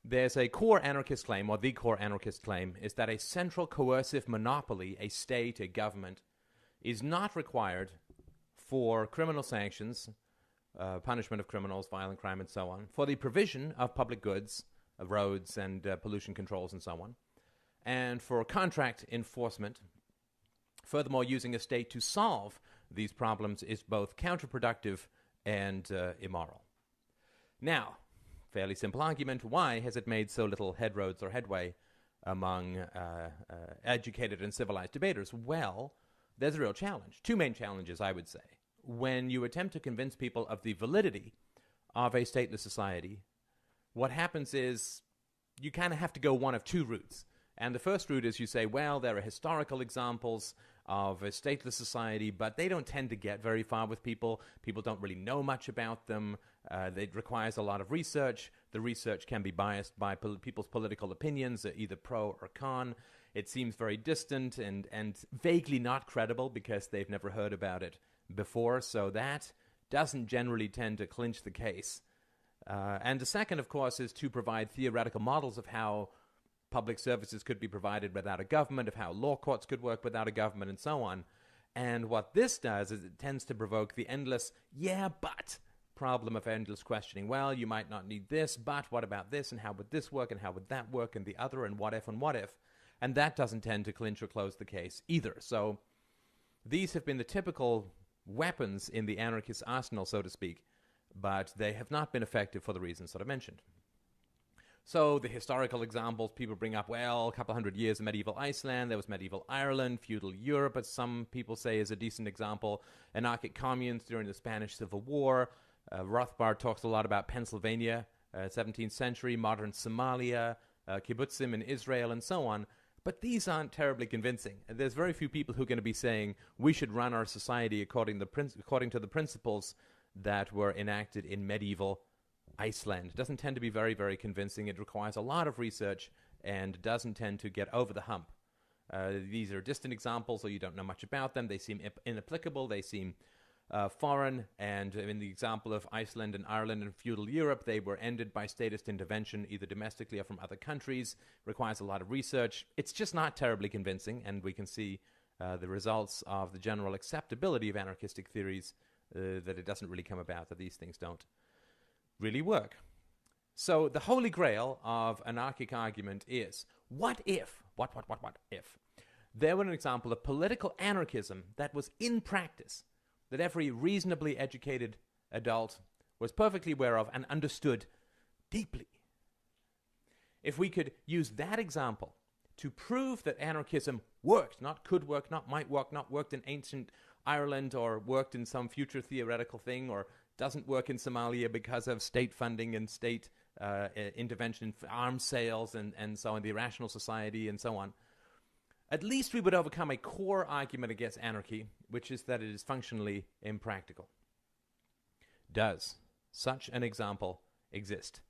there's a core anarchist claim, or the core anarchist claim, is that a central coercive monopoly, a state, a government, is not required for criminal sanctions, punishment of criminals, violent crime, and so on, for the provision of public goods, of roads and pollution controls and so on, and for contract enforcement. Furthermore, using a state to solve these problems is both counterproductive and immoral. Now, fairly simple argument. Why has it made so little headroads or headway among educated and civilized debaters? Well, there's a real challenge. Two main challenges, I would say. When you attempt to convince people of the validity of a stateless society, what happens is you kind of have to go one of two routes. And the first route is you say, well, there are historical examples of a stateless society, but they don't tend to get very far with people. People don't really know much about them. It requires a lot of research. The research can be biased by people's political opinions, either pro or con. It seems very distant and vaguely not credible because they've never heard about it before, so that doesn't generally tend to clinch the case. And the second, of course, is to provide theoretical models of how public services could be provided without a government, of how law courts could work without a government, and so on. And what this does is it tends to provoke the endless, yeah, but problem of endless questioning. Well, you might not need this, but what about this, and how would this work, and how would that work, and the other, and what if, and what if? And that doesn't tend to clinch or close the case either. So these have been the typical weapons in the anarchist arsenal, so to speak, but they have not been effective for the reasons that I mentioned. So the historical examples people bring up, well, a couple hundred years of medieval Iceland, there was medieval Ireland, feudal Europe, as some people say is a decent example, anarchic communes during the Spanish Civil War. Rothbard talks a lot about Pennsylvania, 17th century, modern Somalia, kibbutzim in Israel, and so on. But these aren't terribly convincing. There's very few people who are going to be saying we should run our society according to the principles that were enacted in medieval Iceland. It doesn't tend to be very, very convincing. It requires a lot of research and doesn't tend to get over the hump. These are distant examples, so you don't know much about them. They seem inapplicable. They seem foreign. And in the example of Iceland and Ireland and feudal Europe, they were ended by statist intervention, either domestically or from other countries. Requires a lot of research. It's just not terribly convincing, and we can see the results of the general acceptability of anarchistic theories, that it doesn't really come about, that these things don't really work. So the holy grail of anarchic argument is, what if there were an example of political anarchism that was in practice that every reasonably educated adult was perfectly aware of and understood deeply. If we could use that example to prove that anarchism worked, not could work, not might work, not worked in ancient Ireland or worked in some future theoretical thing, or doesn't work in Somalia because of state funding and state intervention in arms sales and so on, the irrational society and so on, at least we would overcome a core argument against anarchy, which is that it is functionally impractical. Does such an example exist?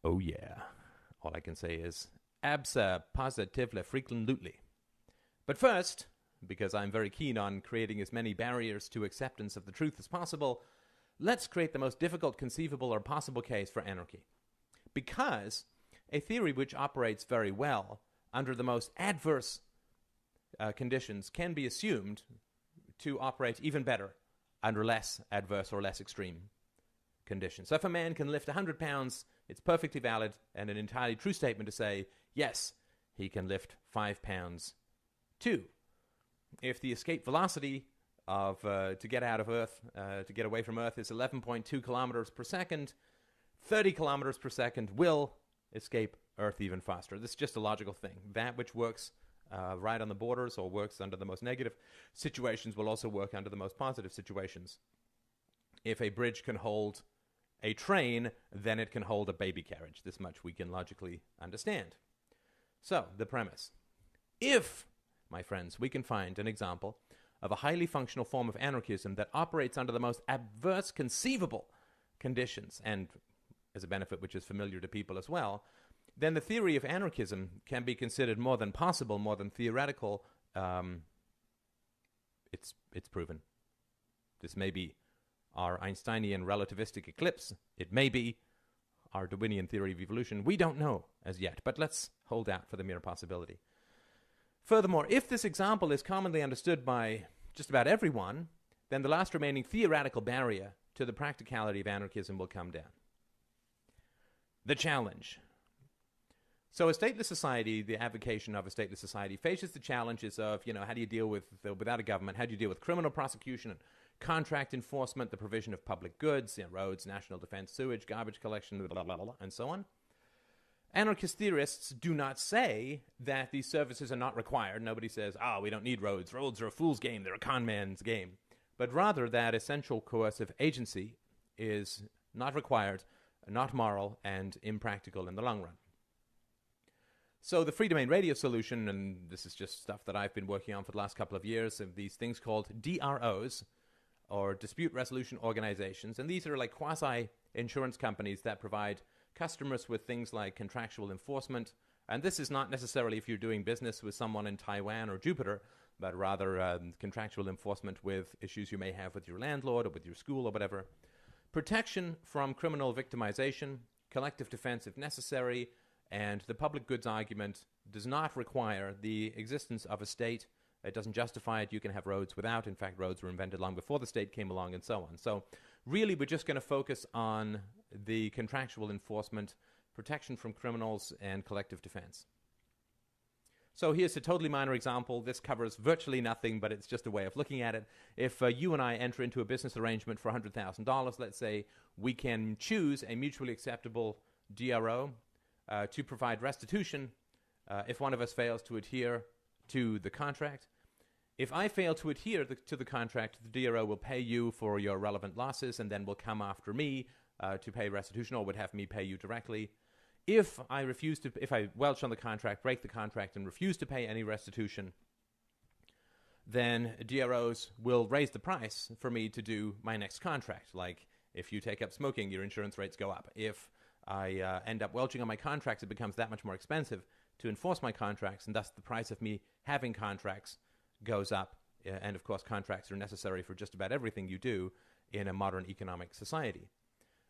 Oh yeah. All I can say is abso-positively, frequently. But first, because I'm very keen on creating as many barriers to acceptance of the truth as possible, let's create the most difficult conceivable or possible case for anarchy. Because a theory which operates very well under the most adverse conditions can be assumed to operate even better under less adverse or less extreme conditions. So if a man can lift 100 pounds, it's perfectly valid and an entirely true statement to say, yes, he can lift 5 pounds too. If the escape velocity of to get out of Earth, to get away from Earth is 11.2 kilometers per second, 30 kilometers per second will escape Earth even faster. This is just a logical thing. That which works right on the borders or works under the most negative situations will also work under the most positive situations. If a bridge can hold a train, then it can hold a baby carriage. This much we can logically understand. So, the premise. If, my friends, we can find an example of a highly functional form of anarchism that operates under the most adverse conceivable conditions, and as a benefit which is familiar to people as well, then the theory of anarchism can be considered more than possible, more than theoretical. It's proven. This may be our Einsteinian relativistic eclipse. It may be our Darwinian theory of evolution. We don't know as yet, but let's hold out for the mere possibility. Furthermore, if this example is commonly understood by just about everyone, then the last remaining theoretical barrier to the practicality of anarchism will come down. The challenge. So a stateless society, the advocation of a stateless society, faces the challenges of, how do you deal with, without a government, how do you deal with criminal prosecution and contract enforcement, the provision of public goods, roads, national defense, sewage, garbage collection, blah, blah, blah, and so on. Anarchist theorists do not say that these services are not required. Nobody says, we don't need roads. Roads are a fool's game. They're a con man's game. But rather that essential coercive agency is not required, not moral, and impractical in the long run. So the Free Domain Radio solution, and this is just stuff that I've been working on for the last couple of years, of these things called DROs, or Dispute Resolution Organizations. And these are like quasi-insurance companies that provide customers with things like contractual enforcement. And this is not necessarily if you're doing business with someone in Taiwan or Jupiter, but rather contractual enforcement with issues you may have with your landlord or with your school or whatever. Protection from criminal victimization, collective defense if necessary, and the public goods argument does not require the existence of a state. It doesn't justify it. You can have roads without. In fact, roads were invented long before the state came along and so on. So really, we're just going to focus on the contractual enforcement, protection from criminals, and collective defense. So here's a totally minor example. This covers virtually nothing, but it's just a way of looking at it. If you and I enter into a business arrangement for $100,000, let's say, we can choose a mutually acceptable DRO to provide restitution if one of us fails to adhere to the contract. If I fail to adhere to the contract, the DRO will pay you for your relevant losses and then will come after me to pay restitution, or would have me pay you directly. If I welch on the contract, break the contract, and refuse to pay any restitution, then DROs will raise the price for me to do my next contract. Like, if you take up smoking, your insurance rates go up. If I end up welching on my contracts, it becomes that much more expensive to enforce my contracts, and thus the price of me having contracts goes up. And of course, contracts are necessary for just about everything you do in a modern economic society.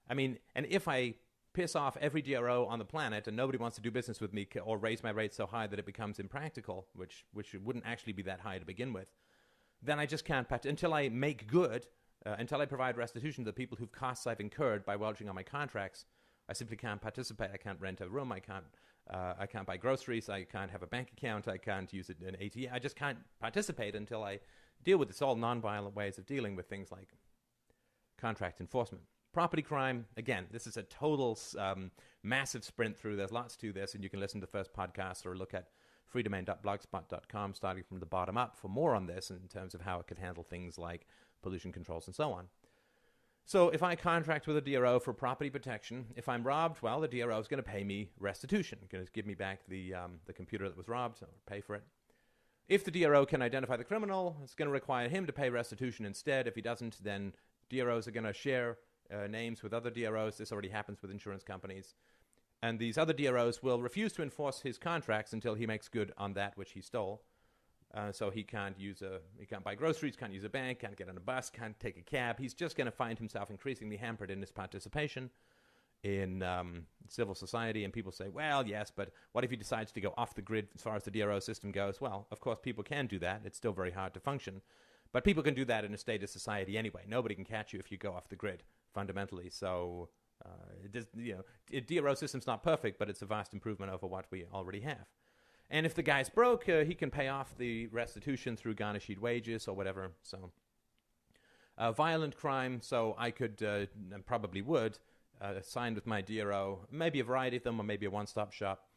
I mean, and if I piss off every DRO on the planet and nobody wants to do business with me, or raise my rates so high that it becomes impractical, which wouldn't actually be that high to begin with, then I just can't, until I make good, until I provide restitution to the people whose costs I've incurred by welching on my contracts, I simply can't participate. I can't rent a room. I can't buy groceries. I can't have a bank account. I can't use an ATM. I just can't participate until I deal with this all non-violent ways of dealing with things like contract enforcement. Property crime, again, this is a total massive sprint through. There's lots to this, and you can listen to the first podcast or look at freedomain.blogspot.com starting from the bottom up for more on this in terms of how it could handle things like pollution controls and so on. So if I contract with a DRO for property protection, if I'm robbed, well, the DRO is going to pay me restitution, going to give me back the computer that was robbed, or pay for it. If the DRO can identify the criminal, it's going to require him to pay restitution instead. If he doesn't, then DROs are going to share names with other DROs. This already happens with insurance companies. And these other DROs will refuse to enforce his contracts until he makes good on that which he stole. So he can't buy groceries, can't use a bank, can't get on a bus, can't take a cab. He's just going to find himself increasingly hampered in his participation in civil society. And people say, well, yes, but what if he decides to go off the grid as far as the DRO system goes? Well, of course, people can do that. It's still very hard to function. But people can do that in a state of society anyway. Nobody can catch you if you go off the grid, fundamentally. So DRO system's not perfect, but it's a vast improvement over what we already have. And if the guy's broke, he can pay off the restitution through garnished wages or whatever. So violent crime, so I could, and probably would, sign with my DRO, maybe a variety of them or maybe a one-stop shop.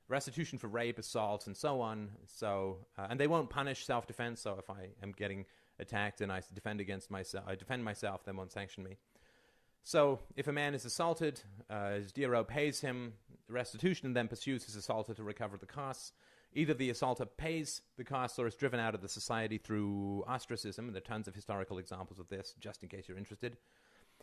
Restitution for rape, assault, and so on. So, and they won't punish self-defense, so if I am getting attacked and I defend myself, they won't sanction me. So if a man is assaulted, his DRO pays him restitution and then pursues his assaulter to recover the costs. Either the assaulter pays the costs or is driven out of the society through ostracism, and there are tons of historical examples of this, just in case you're interested.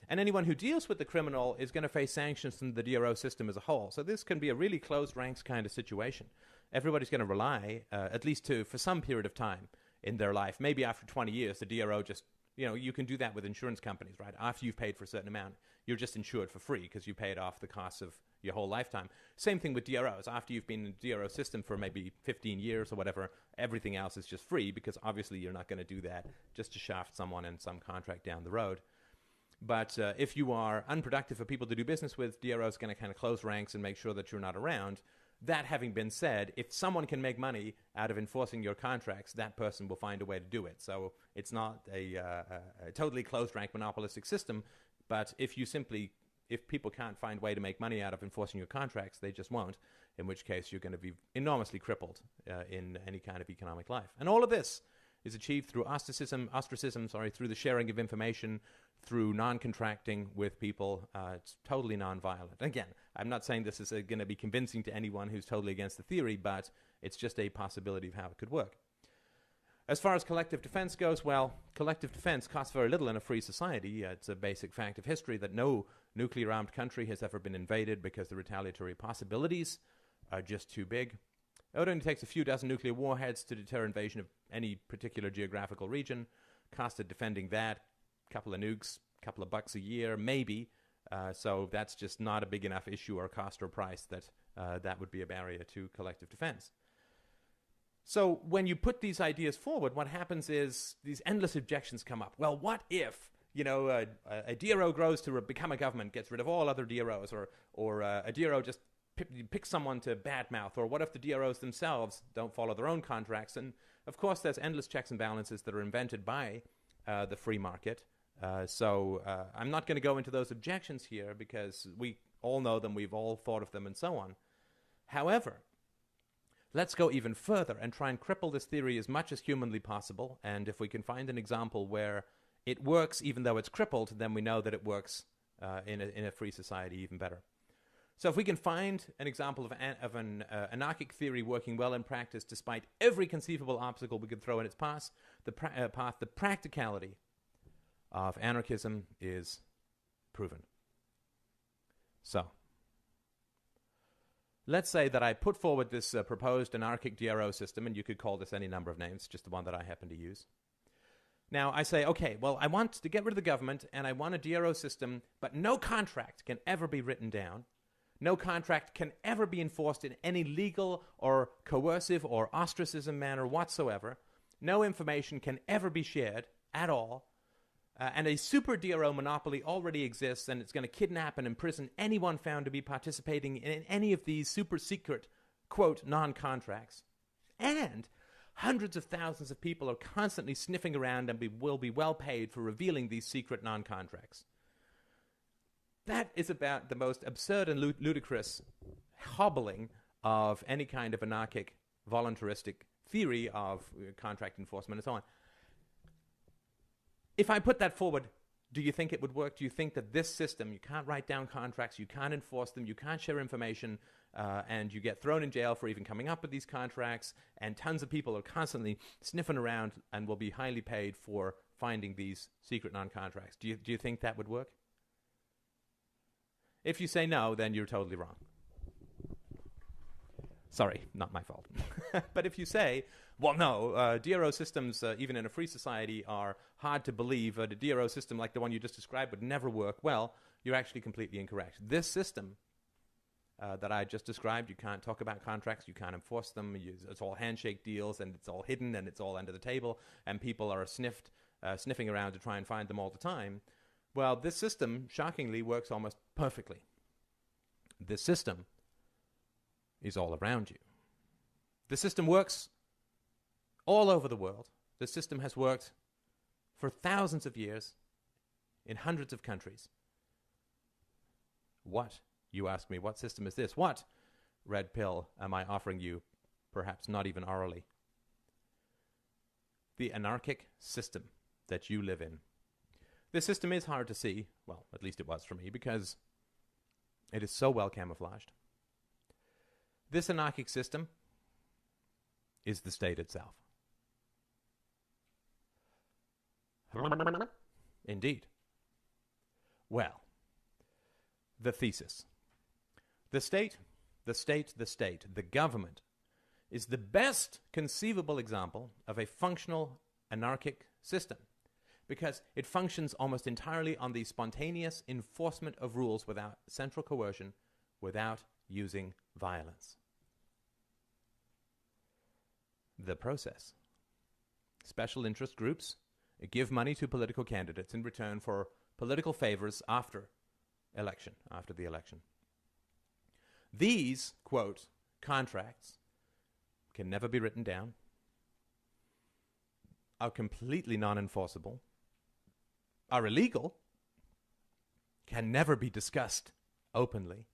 And anyone who deals with the criminal is going to face sanctions from the DRO system as a whole. So this can be a really closed ranks kind of situation. Everybody's going to rely, at least for some period of time in their life, maybe after 20 years, the DRO just, you can do that with insurance companies, right? After you've paid for a certain amount, you're just insured for free because you paid off the costs of your whole lifetime. Same thing with DROs. After you've been in the DRO system for maybe 15 years or whatever, everything else is just free because obviously you're not going to do that just to shaft someone in some contract down the road. But if you are unproductive for people to do business with, DRO is going to kind of close ranks and make sure that you're not around. That having been said, if someone can make money out of enforcing your contracts, that person will find a way to do it. So it's not a totally closed rank monopolistic system, but if people can't find a way to make money out of enforcing your contracts, they just won't, in which case you're going to be enormously crippled in any kind of economic life. And all of this is achieved through ostracism, through the sharing of information, through non-contracting with people. It's totally non-violent. Again, I'm not saying this is going to be convincing to anyone who's totally against the theory, but it's just a possibility of how it could work. As far as collective defense goes, well, collective defense costs very little in a free society. It's a basic fact of history that no nuclear-armed country has ever been invaded because the retaliatory possibilities are just too big. It only takes a few dozen nuclear warheads to deter invasion of any particular geographical region. Cost of defending that, couple of nukes, couple of bucks a year, maybe. So that's just not a big enough issue or cost or price that that would be a barrier to collective defense. So when you put these ideas forward, what happens is these endless objections come up. Well, what if, a DRO grows to become a government, gets rid of all other DROs, or a DRO just picks someone to badmouth, or what if the DROs themselves don't follow their own contracts? And of course, there's endless checks and balances that are invented by the free market. So I'm not going to go into those objections here because we all know them, we've all thought of them, and so on. However, let's go even further and try and cripple this theory as much as humanly possible. And if we can find an example where it works even though it's crippled, then we know that it works in a free society even better. So if we can find an example of an anarchic theory working well in practice despite every conceivable obstacle we could throw in its path, the practicality of anarchism is proven. So let's say that I put forward this proposed anarchic DRO system, and you could call this any number of names, just the one that I happen to use. Now I say, okay, well, I want to get rid of the government, and I want a DRO system, but no contract can ever be written down. No contract can ever be enforced in any legal or coercive or ostracism manner whatsoever. No information can ever be shared at all. And a super DRO monopoly already exists, and it's going to kidnap and imprison anyone found to be participating in any of these super secret, quote, non-contracts. And Hundreds of thousands of people are constantly sniffing around and will be well paid for revealing these secret non-contracts. That is about the most absurd and ludicrous hobbling of any kind of anarchic, voluntaristic theory of contract enforcement and so on. If I put that forward, do you think it would work? Do you think that this system, you can't write down contracts, you can't enforce them, you can't share information, and you get thrown in jail for even coming up with these contracts, and tons of people are constantly sniffing around and will be highly paid for finding these secret non-contracts? Do you think that would work? If you say no, then you're totally wrong. Sorry, not my fault. But if you say, well, no, DRO systems, even in a free society, are hard to believe, a DRO system like the one you just described would never work, well, you're actually completely incorrect. This system that I just described, you can't talk about contracts, you can't enforce them, it's all handshake deals, and it's all hidden, and it's all under the table, and people are sniffing around to try and find them all the time. Well, this system, shockingly, works almost perfectly. This system is all around you. The system works all over the world. The system has worked for thousands of years in hundreds of countries. What, you ask me, what system is this? What red pill am I offering you, perhaps not even orally? The anarchic system that you live in. This system is hard to see, well, at least it was for me, because it is so well camouflaged. This anarchic system is the state itself. Indeed. Well, the thesis. The state, the government, is the best conceivable example of a functional anarchic system, because it functions almost entirely on the spontaneous enforcement of rules without central coercion, without using violence. The process. Special interest groups give money to political candidates in return for political favors after the election. These, quote, contracts can never be written down, are completely non-enforceable, are illegal, can never be discussed openly,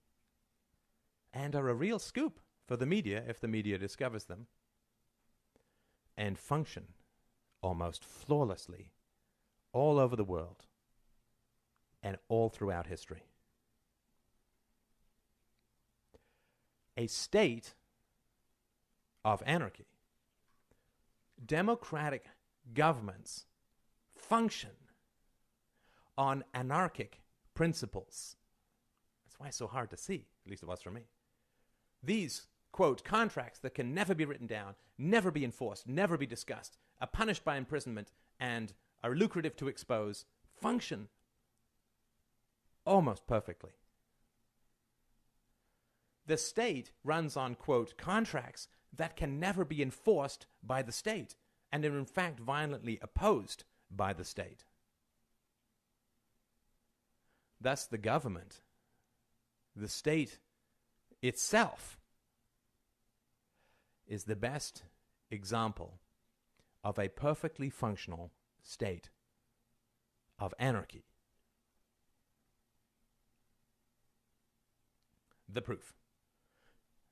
and are a real scoop for the media if the media discovers them, and function almost flawlessly all over the world and all throughout history. A state of anarchy. Democratic governments function on anarchic principles. That's why it's so hard to see, at least it was for me. These, quote, contracts that can never be written down, never be enforced, never be discussed, are punished by imprisonment, and are lucrative to expose, function almost perfectly. The state runs on, quote, contracts that can never be enforced by the state, and are in fact violently opposed by the state. Thus the government, the state itself, is the best example of a perfectly functional state of anarchy. The proof.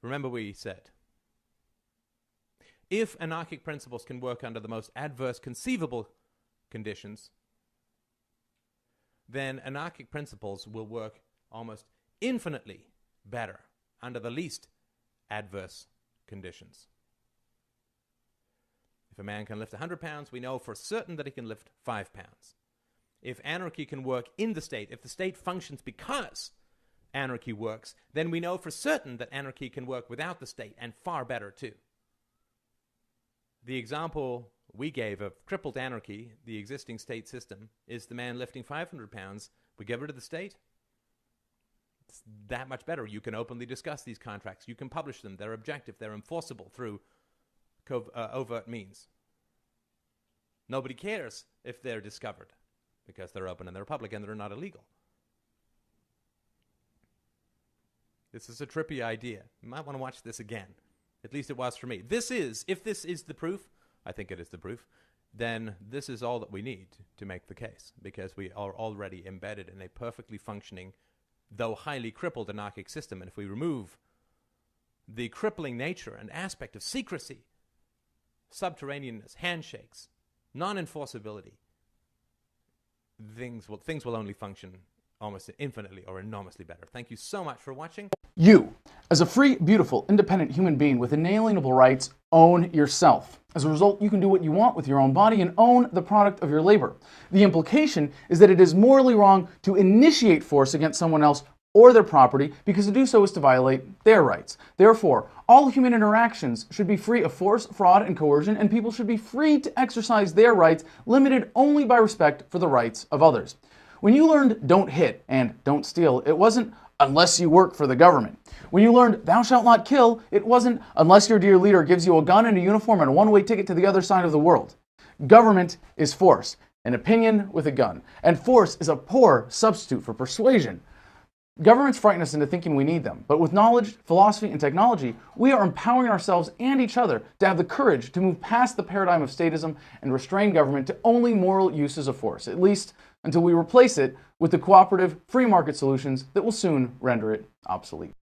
Remember we said, if anarchic principles can work under the most adverse conceivable conditions, then anarchic principles will work almost infinitely better under the least adverse conditions. If a man can lift 100 pounds, we know for certain that he can lift 5 pounds. If anarchy can work in the state, if the state functions because anarchy works, then we know for certain that anarchy can work without the state, and far better too. The example we gave of crippled anarchy, the existing state system, is the man lifting 500 pounds. We get rid of the state. It's that much better. You can openly discuss these contracts. You can publish them. They're objective. They're enforceable through overt means. Nobody cares if they're discovered because they're open and they're public and they're not illegal. This is a trippy idea. You might want to watch this again. At least it was for me. If this is the proof I think it is the proof, then this is all that we need to make the case, because we are already embedded in a perfectly functioning, though highly crippled anarchic system. And if we remove the crippling nature and aspect of secrecy, subterraneanness, handshakes, non-enforceability, things will only function almost infinitely or enormously better. Thank you so much for watching. You, as a free, beautiful, independent human being with inalienable rights, own yourself. As a result, you can do what you want with your own body and own the product of your labor. The implication is that it is morally wrong to initiate force against someone else or their property, because to do so is to violate their rights. Therefore, all human interactions should be free of force, fraud, and coercion, and people should be free to exercise their rights, limited only by respect for the rights of others. When you learned don't hit and don't steal, it wasn't unless you work for the government. When you learned thou shalt not kill, it wasn't unless your dear leader gives you a gun and a uniform and a one-way ticket to the other side of the world. Government is force, an opinion with a gun, and force is a poor substitute for persuasion. Governments frighten us into thinking we need them, but with knowledge, philosophy, and technology, we are empowering ourselves and each other to have the courage to move past the paradigm of statism and restrain government to only moral uses of force, at least until we replace it with the cooperative, free market solutions that will soon render it obsolete.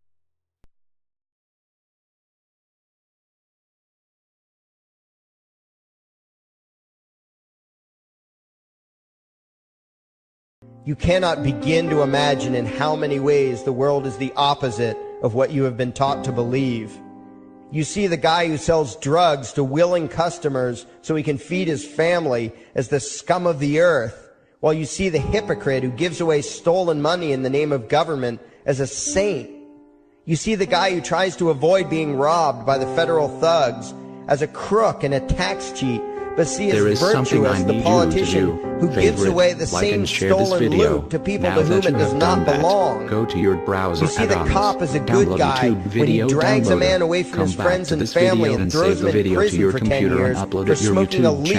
You cannot begin to imagine in how many ways the world is the opposite of what you have been taught to believe. You see the guy who sells drugs to willing customers so he can feed his family as the scum of the earth, while you see the hypocrite who gives away stolen money in the name of government as a saint. You see the guy who tries to avoid being robbed by the federal thugs as a crook and a tax cheat, but see as virtuous the politician who gives away the same stolen loot to people to whom it does not belong. Go to your browser. You see the cop as a good guy when he drags a man away from his friends and family and throws him in prison for 10 years for smoking a leaf.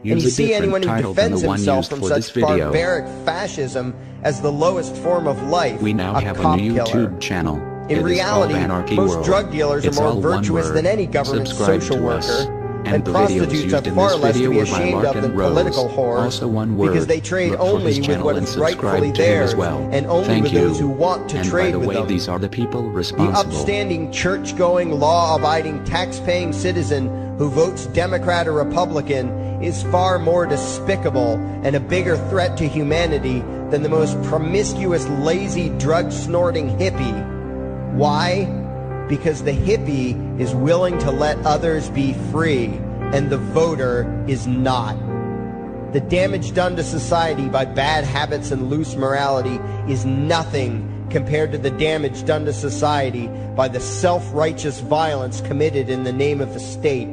And you see anyone who defends himself from such barbaric fascism as the lowest form of life, we now have a new YouTube channel. In reality, most drug dealers are more virtuous than any government social worker. And prostitutes are far less to be ashamed of than political whores, because they trade only with what is rightfully theirs, and only with those who want to trade with them. These are the people responsible. The upstanding, church-going, law-abiding, tax-paying citizen who votes Democrat or Republican is far more despicable and a bigger threat to humanity than the most promiscuous, lazy, drug-snorting hippie. Why? Because the hippie is willing to let others be free, and the voter is not. The damage done to society by bad habits and loose morality is nothing compared to the damage done to society by the self-righteous violence committed in the name of the state.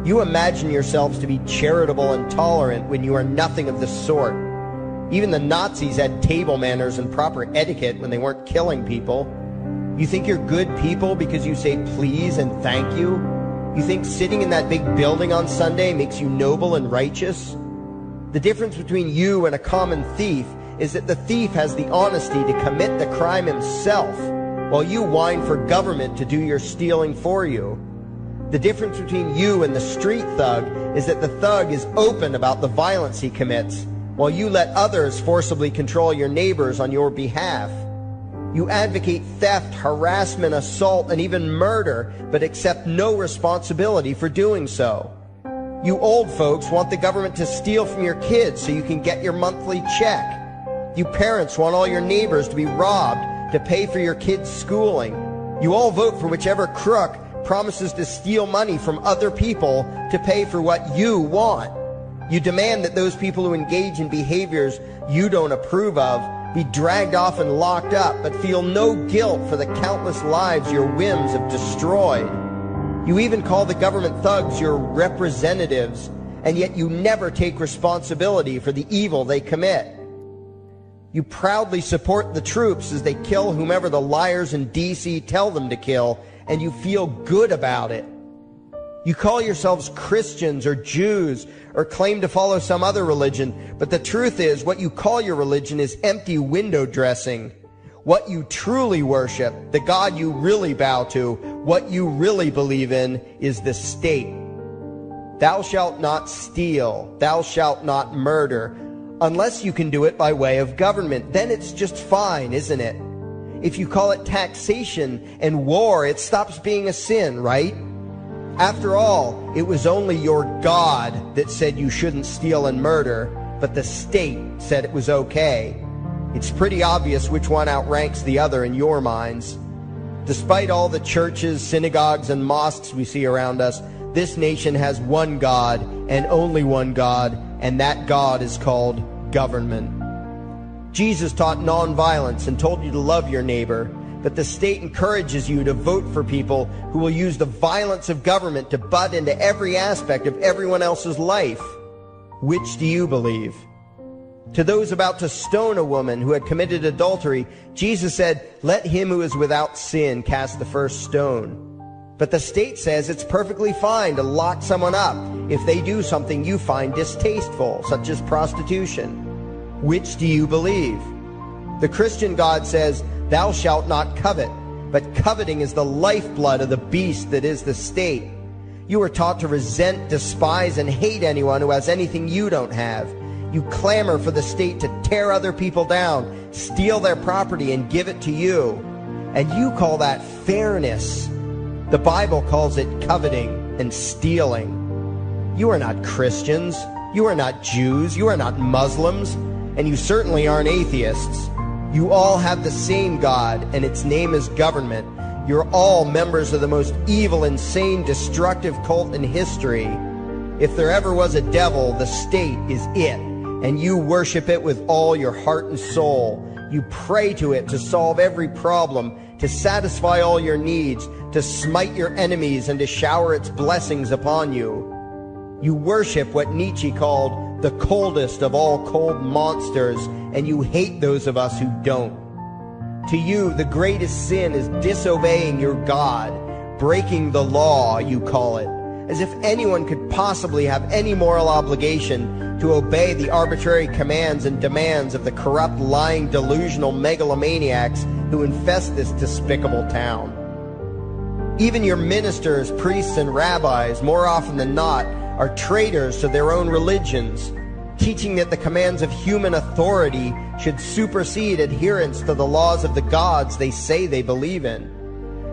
You imagine yourselves to be charitable and tolerant when you are nothing of the sort. Even the Nazis had table manners and proper etiquette when they weren't killing people. You think you're good people because you say please and thank you? You think sitting in that big building on Sunday makes you noble and righteous? The difference between you and a common thief is that the thief has the honesty to commit the crime himself, while you whine for government to do your stealing for you. The difference between you and the street thug is that the thug is open about the violence he commits, while you let others forcibly control your neighbors on your behalf. You advocate theft, harassment, assault, and even murder, but accept no responsibility for doing so. You old folks want the government to steal from your kids so you can get your monthly check. You parents want all your neighbors to be robbed to pay for your kids' schooling. You all vote for whichever crook promises to steal money from other people to pay for what you want. You demand that those people who engage in behaviors you don't approve of be dragged off and locked up, but feel no guilt for the countless lives your whims have destroyed. You even call the government thugs your representatives, and yet you never take responsibility for the evil they commit. You proudly support the troops as they kill whomever the liars in D.C. tell them to kill, and you feel good about it. You call yourselves Christians or Jews or claim to follow some other religion, but the truth is what you call your religion is empty window dressing. What you truly worship, the God you really bow to, what you really believe in is the state. Thou shalt not steal. Thou shalt not murder. Unless you can do it by way of government, then it's just fine, isn't it? If you call it taxation and war, it stops being a sin, right? After all, it was only your God that said you shouldn't steal and murder, but the state said it was okay. It's pretty obvious which one outranks the other in your minds. Despite all the churches, synagogues, and mosques we see around us, this nation has one God and only one God, and that God is called government. Jesus taught nonviolence and told you to love your neighbor, but the state encourages you to vote for people who will use the violence of government to butt into every aspect of everyone else's life. Which do you believe? To those about to stone a woman who had committed adultery, Jesus said, "Let him who is without sin cast the first stone." But the state says it's perfectly fine to lock someone up if they do something you find distasteful, such as prostitution. Which do you believe? The Christian God says, "Thou shalt not covet," but coveting is the lifeblood of the beast that is the state. You are taught to resent, despise, and hate anyone who has anything you don't have. You clamor for the state to tear other people down, steal their property, and give it to you. And you call that fairness. The Bible calls it coveting and stealing. You are not Christians. You are not Jews. You are not Muslims. And you certainly aren't atheists. You all have the same God, and its name is government. You're all members of the most evil, insane, destructive cult in history. If there ever was a devil, the state is it, and you worship it with all your heart and soul. You pray to it to solve every problem, to satisfy all your needs, to smite your enemies, and to shower its blessings upon you. You worship what Nietzsche called the coldest of all cold monsters, and you hate those of us who don't. To you, the greatest sin is disobeying your God, breaking the law, you call it, as if anyone could possibly have any moral obligation to obey the arbitrary commands and demands of the corrupt, lying, delusional megalomaniacs who infest this despicable town. Even your ministers, priests, and rabbis, more often than not, are traitors to their own religions, teaching that the commands of human authority should supersede adherence to the laws of the gods they say they believe in.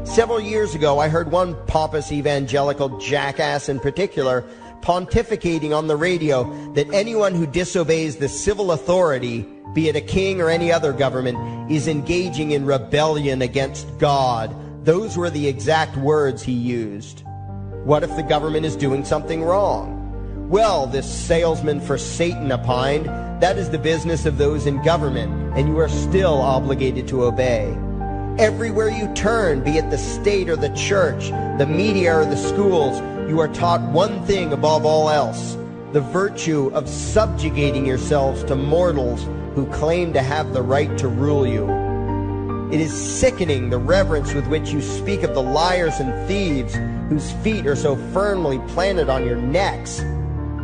Several years ago, I heard one pompous evangelical jackass in particular pontificating on the radio that anyone who disobeys the civil authority, be it a king or any other government, is engaging in rebellion against God. Those were the exact words he used. What if the government is doing something wrong? Well, this salesman for Satan opined, that is the business of those in government, and you are still obligated to obey. Everywhere you turn, be it the state or the church, the media or the schools, you are taught one thing above all else, the virtue of subjugating yourselves to mortals who claim to have the right to rule you. It is sickening the reverence with which you speak of the liars and thieves whose feet are so firmly planted on your necks.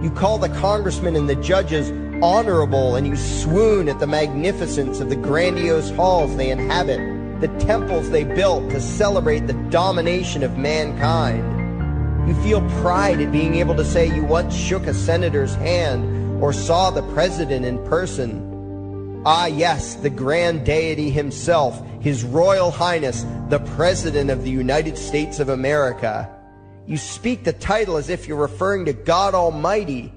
You call the congressmen and the judges honorable, and you swoon at the magnificence of the grandiose halls they inhabit, the temples they built to celebrate the domination of mankind. You feel pride at being able to say you once shook a senator's hand or saw the president in person. Ah, yes, the grand deity himself, His Royal Highness, the President of the United States of America. You speak the title as if you're referring to God Almighty.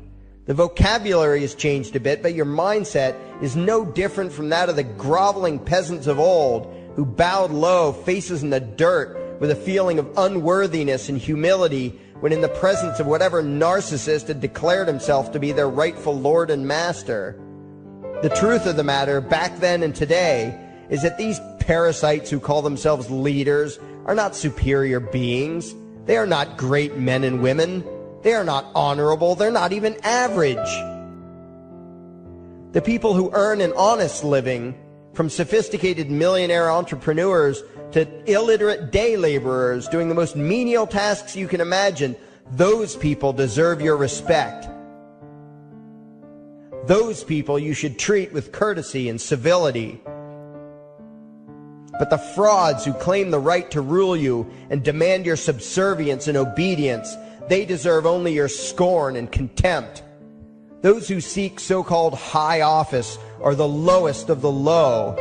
The vocabulary has changed a bit, but your mindset is no different from that of the groveling peasants of old, who bowed low, faces in the dirt, with a feeling of unworthiness and humility when in the presence of whatever narcissist had declared himself to be their rightful lord and master. The truth of the matter, back then and today, is that these parasites who call themselves leaders are not superior beings. They are not great men and women. They are not honorable. They're not even average. The people who earn an honest living, from sophisticated millionaire entrepreneurs to illiterate day laborers doing the most menial tasks you can imagine, those people deserve your respect. Those people you should treat with courtesy and civility. But the frauds who claim the right to rule you and demand your subservience and obedience, They deserve only your scorn and contempt. Those who seek so-called high office are the lowest of the low.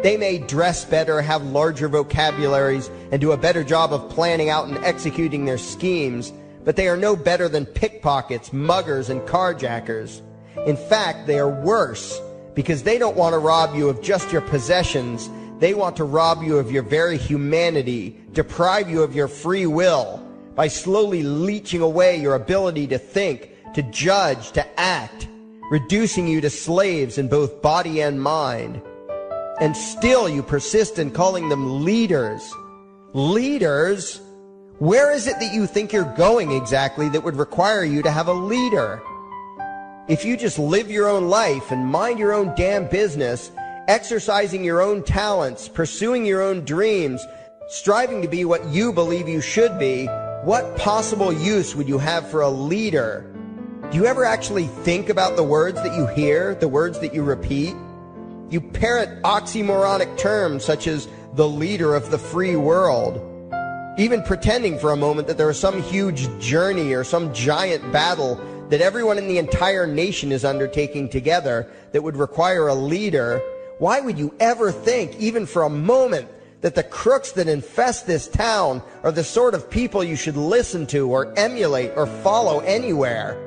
They may dress better, have larger vocabularies, and do a better job of planning out and executing their schemes, but they are no better than pickpockets, muggers, and carjackers. In fact, they are worse, because they don't want to rob you of just your possessions. They want to rob you of your very humanity, deprive you of your free will, by slowly leeching away your ability to think, to judge, to act, reducing you to slaves in both body and mind. And still you persist in calling them leaders. Leaders? Where is it that you think you're going exactly that would require you to have a leader? If you just live your own life and mind your own damn business, exercising your own talents, pursuing your own dreams, striving to be what you believe you should be, what possible use would you have for a leader? Do you ever actually think about the words that you hear, the words that you repeat? You parrot oxymoronic terms such as the leader of the free world, even pretending for a moment that there is some huge journey or some giant battle that everyone in the entire nation is undertaking together that would require a leader. Why would you ever think, even for a moment, that the crooks that infest this town are the sort of people you should listen to or emulate or follow anywhere?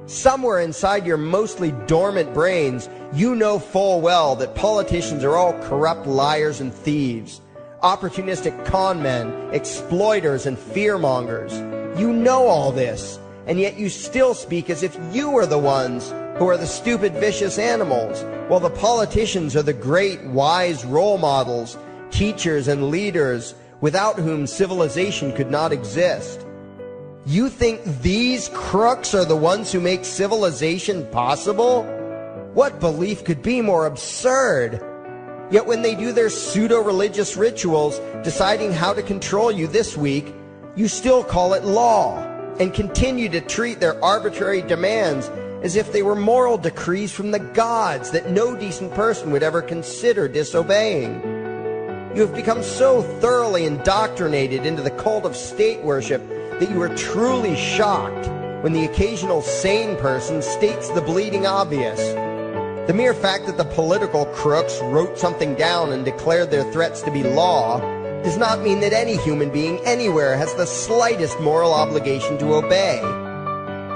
Somewhere inside your mostly dormant brains, you know full well that politicians are all corrupt liars and thieves, opportunistic con men, exploiters, and fearmongers. You know all this, and yet you still speak as if you are the ones who are the stupid, vicious animals, while the politicians are the great, wise role models, teachers, and leaders without whom civilization could not exist. You think these crooks are the ones who make civilization possible? What belief could be more absurd? Yet when they do their pseudo-religious rituals, deciding how to control you this week, you still call it law, and continue to treat their arbitrary demands as if they were moral decrees from the gods that no decent person would ever consider disobeying. You have become so thoroughly indoctrinated into the cult of state worship that you are truly shocked when the occasional sane person states the bleeding obvious. The mere fact that the political crooks wrote something down and declared their threats to be law does not mean that any human being anywhere has the slightest moral obligation to obey.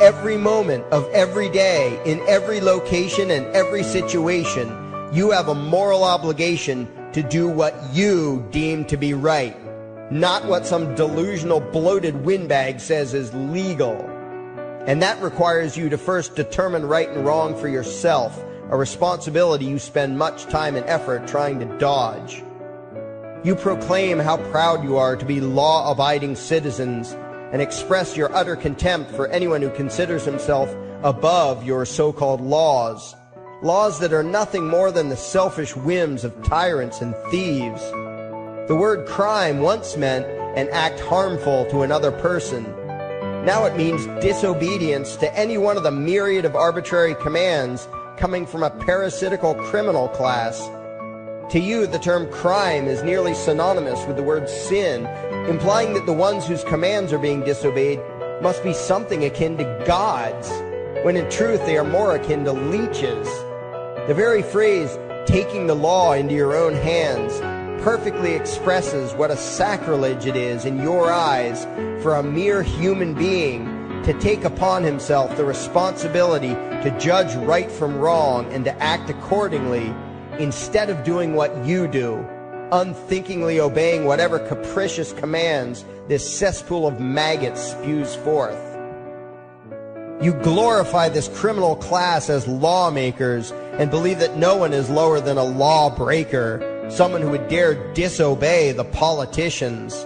Every moment of every day, in every location and every situation, you have a moral obligation to do what you deem to be right, not what some delusional bloated windbag says is legal. And that requires you to first determine right and wrong for yourself, a responsibility you spend much time and effort trying to dodge. You proclaim how proud you are to be law-abiding citizens and express your utter contempt for anyone who considers himself above your so-called laws, laws that are nothing more than the selfish whims of tyrants and thieves. The word crime once meant an act harmful to another person. Now it means disobedience to any one of the myriad of arbitrary commands coming from a parasitical criminal class. To you, the term crime is nearly synonymous with the word sin, implying that the ones whose commands are being disobeyed must be something akin to gods, when in truth they are more akin to leeches. The very phrase, taking the law into your own hands, perfectly expresses what a sacrilege it is in your eyes for a mere human being to take upon himself the responsibility to judge right from wrong and to act accordingly, instead of doing what you do, unthinkingly obeying whatever capricious commands this cesspool of maggots spews forth. You glorify this criminal class as lawmakers and believe that no one is lower than a lawbreaker, someone who would dare disobey the politicians.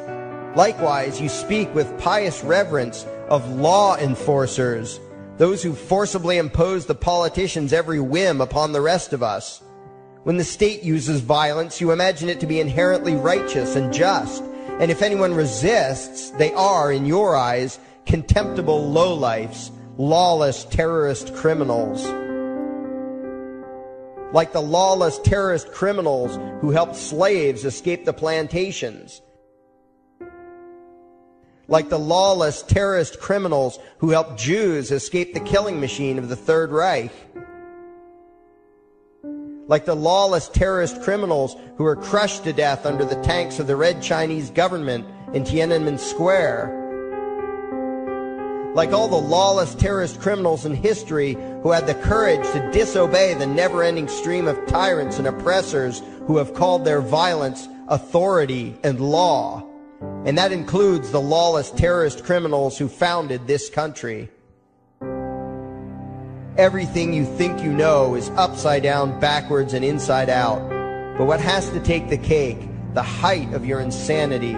Likewise, you speak with pious reverence of law enforcers, those who forcibly impose the politicians' every whim upon the rest of us. When the state uses violence, you imagine it to be inherently righteous and just, and if anyone resists, they are, in your eyes, contemptible lowlifes, lawless terrorist criminals. Like the lawless terrorist criminals who helped slaves escape the plantations. like the lawless terrorist criminals who helped Jews escape the killing machine of the Third Reich, like the lawless terrorist criminals who were crushed to death under the tanks of the Red Chinese government in Tiananmen Square, like all the lawless terrorist criminals in history who had the courage to disobey the never-ending stream of tyrants and oppressors who have called their violence authority and law. And that includes the lawless terrorist criminals who founded this country. Everything you think you know is upside down, backwards, and inside out. But what has to take the cake, the height of your insanity,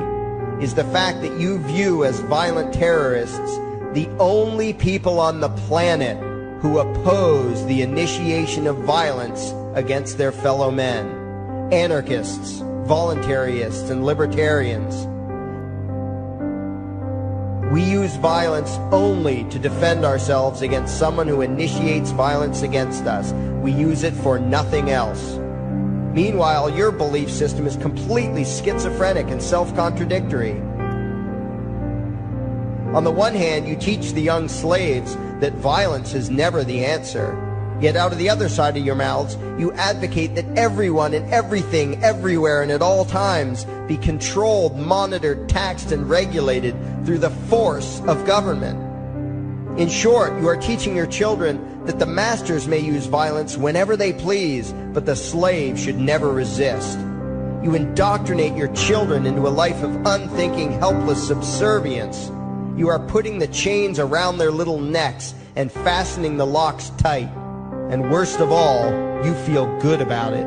is the fact that you view as violent terrorists the only people on the planet who oppose the initiation of violence against their fellow men. Anarchists, voluntarists, and libertarians. We use violence only to defend ourselves against someone who initiates violence against us. We use it for nothing else. Meanwhile, your belief system is completely schizophrenic and self-contradictory. On the one hand, you teach the young slaves that violence is never the answer. Yet out of the other side of your mouths, you advocate that everyone and everything, everywhere and at all times be controlled, monitored, taxed, and regulated through the force of government. In short, you are teaching your children that the masters may use violence whenever they please, but the slave should never resist. You indoctrinate your children into a life of unthinking, helpless subservience. You are putting the chains around their little necks and fastening the locks tight. And worst of all, you feel good about it.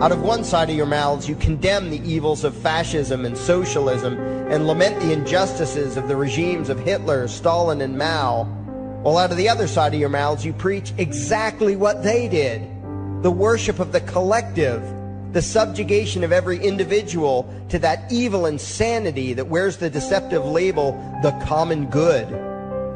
Out of one side of your mouths, you condemn the evils of fascism and socialism and lament the injustices of the regimes of Hitler, Stalin, and Mao. While out of the other side of your mouths, you preach exactly what they did. The worship of the collective, the subjugation of every individual to that evil insanity that wears the deceptive label, the common good.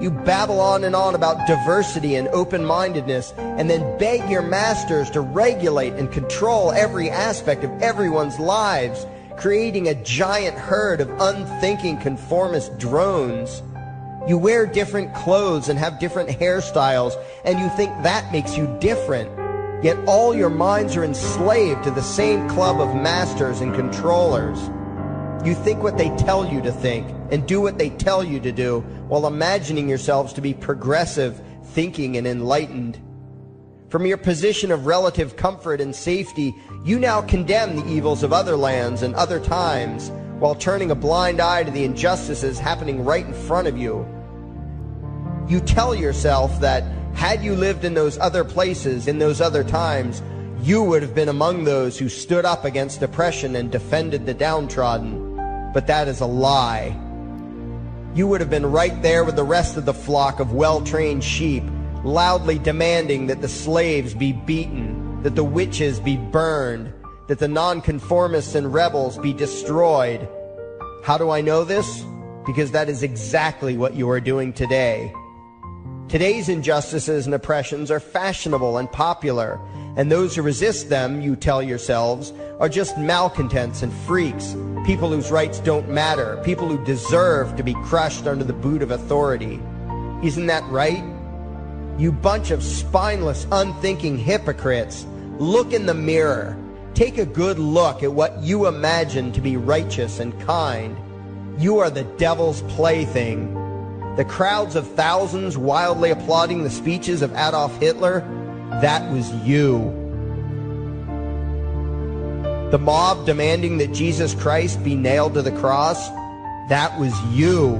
You babble on and on about diversity and open-mindedness, and then beg your masters to regulate and control every aspect of everyone's lives, creating a giant herd of unthinking conformist drones. You wear different clothes and have different hairstyles, and you think that makes you different. Yet all your minds are enslaved to the same club of masters and controllers. You think what they tell you to think and do what they tell you to do while imagining yourselves to be progressive, thinking, and enlightened. From your position of relative comfort and safety, you now condemn the evils of other lands and other times while turning a blind eye to the injustices happening right in front of you. You tell yourself that had you lived in those other places, in those other times, you would have been among those who stood up against oppression and defended the downtrodden. But that is a lie. You would have been right there with the rest of the flock of well-trained sheep, loudly demanding that the slaves be beaten, that the witches be burned, that the nonconformists and rebels be destroyed. How do I know this? Because that is exactly what you are doing today. Today's injustices and oppressions are fashionable and popular, and those who resist them, you tell yourselves, are just malcontents and freaks, people whose rights don't matter, people who deserve to be crushed under the boot of authority. Isn't that right? You bunch of spineless, unthinking hypocrites, look in the mirror. Take a good look at what you imagine to be righteous and kind. You are the devil's plaything. The crowds of thousands wildly applauding the speeches of Adolf Hitler, that was you. The mob demanding that Jesus Christ be nailed to the cross, that was you.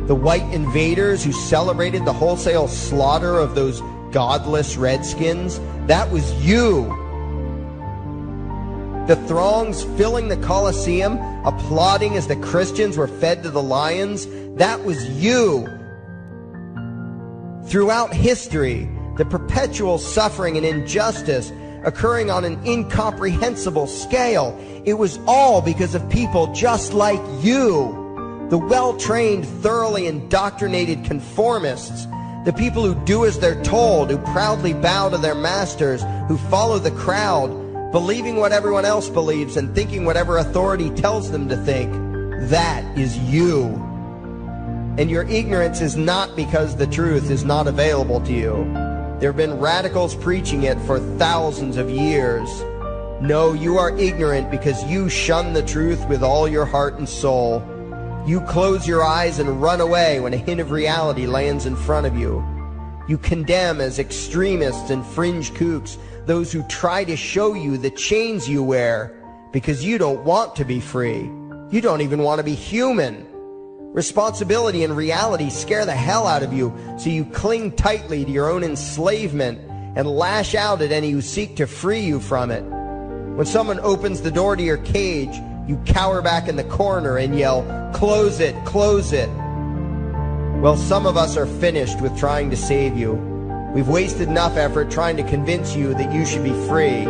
The white invaders who celebrated the wholesale slaughter of those godless redskins, that was you. The throngs filling the Colosseum, applauding as the Christians were fed to the lions, that was you. Throughout history, the perpetual suffering and injustice occurring on an incomprehensible scale, it was all because of people just like you. The well-trained, thoroughly indoctrinated conformists, the people who do as they're told, who proudly bow to their masters, who follow the crowd, believing what everyone else believes and thinking whatever authority tells them to think, That is you. And your ignorance is not because the truth is not available to you. There have been radicals preaching it for thousands of years. No, you are ignorant because you shun the truth with all your heart and soul. You close your eyes and run away when a hint of reality lands in front of you. You condemn as extremists and fringe kooks those who try to show you the chains you wear because you don't want to be free. You don't even want to be human. Responsibility and reality scare the hell out of you, so you cling tightly to your own enslavement and lash out at any who seek to free you from it. When someone opens the door to your cage, you cower back in the corner and yell, "Close it, close it." Well, some of us are finished with trying to save you. We've wasted enough effort trying to convince you that you should be free.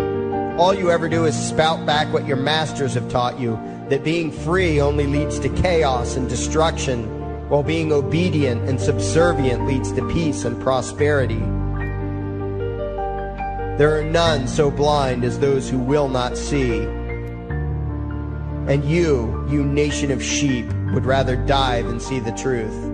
All you ever do is spout back what your masters have taught you, that being free only leads to chaos and destruction, while being obedient and subservient leads to peace and prosperity. There are none so blind as those who will not see. And you nation of sheep, would rather die than see the truth.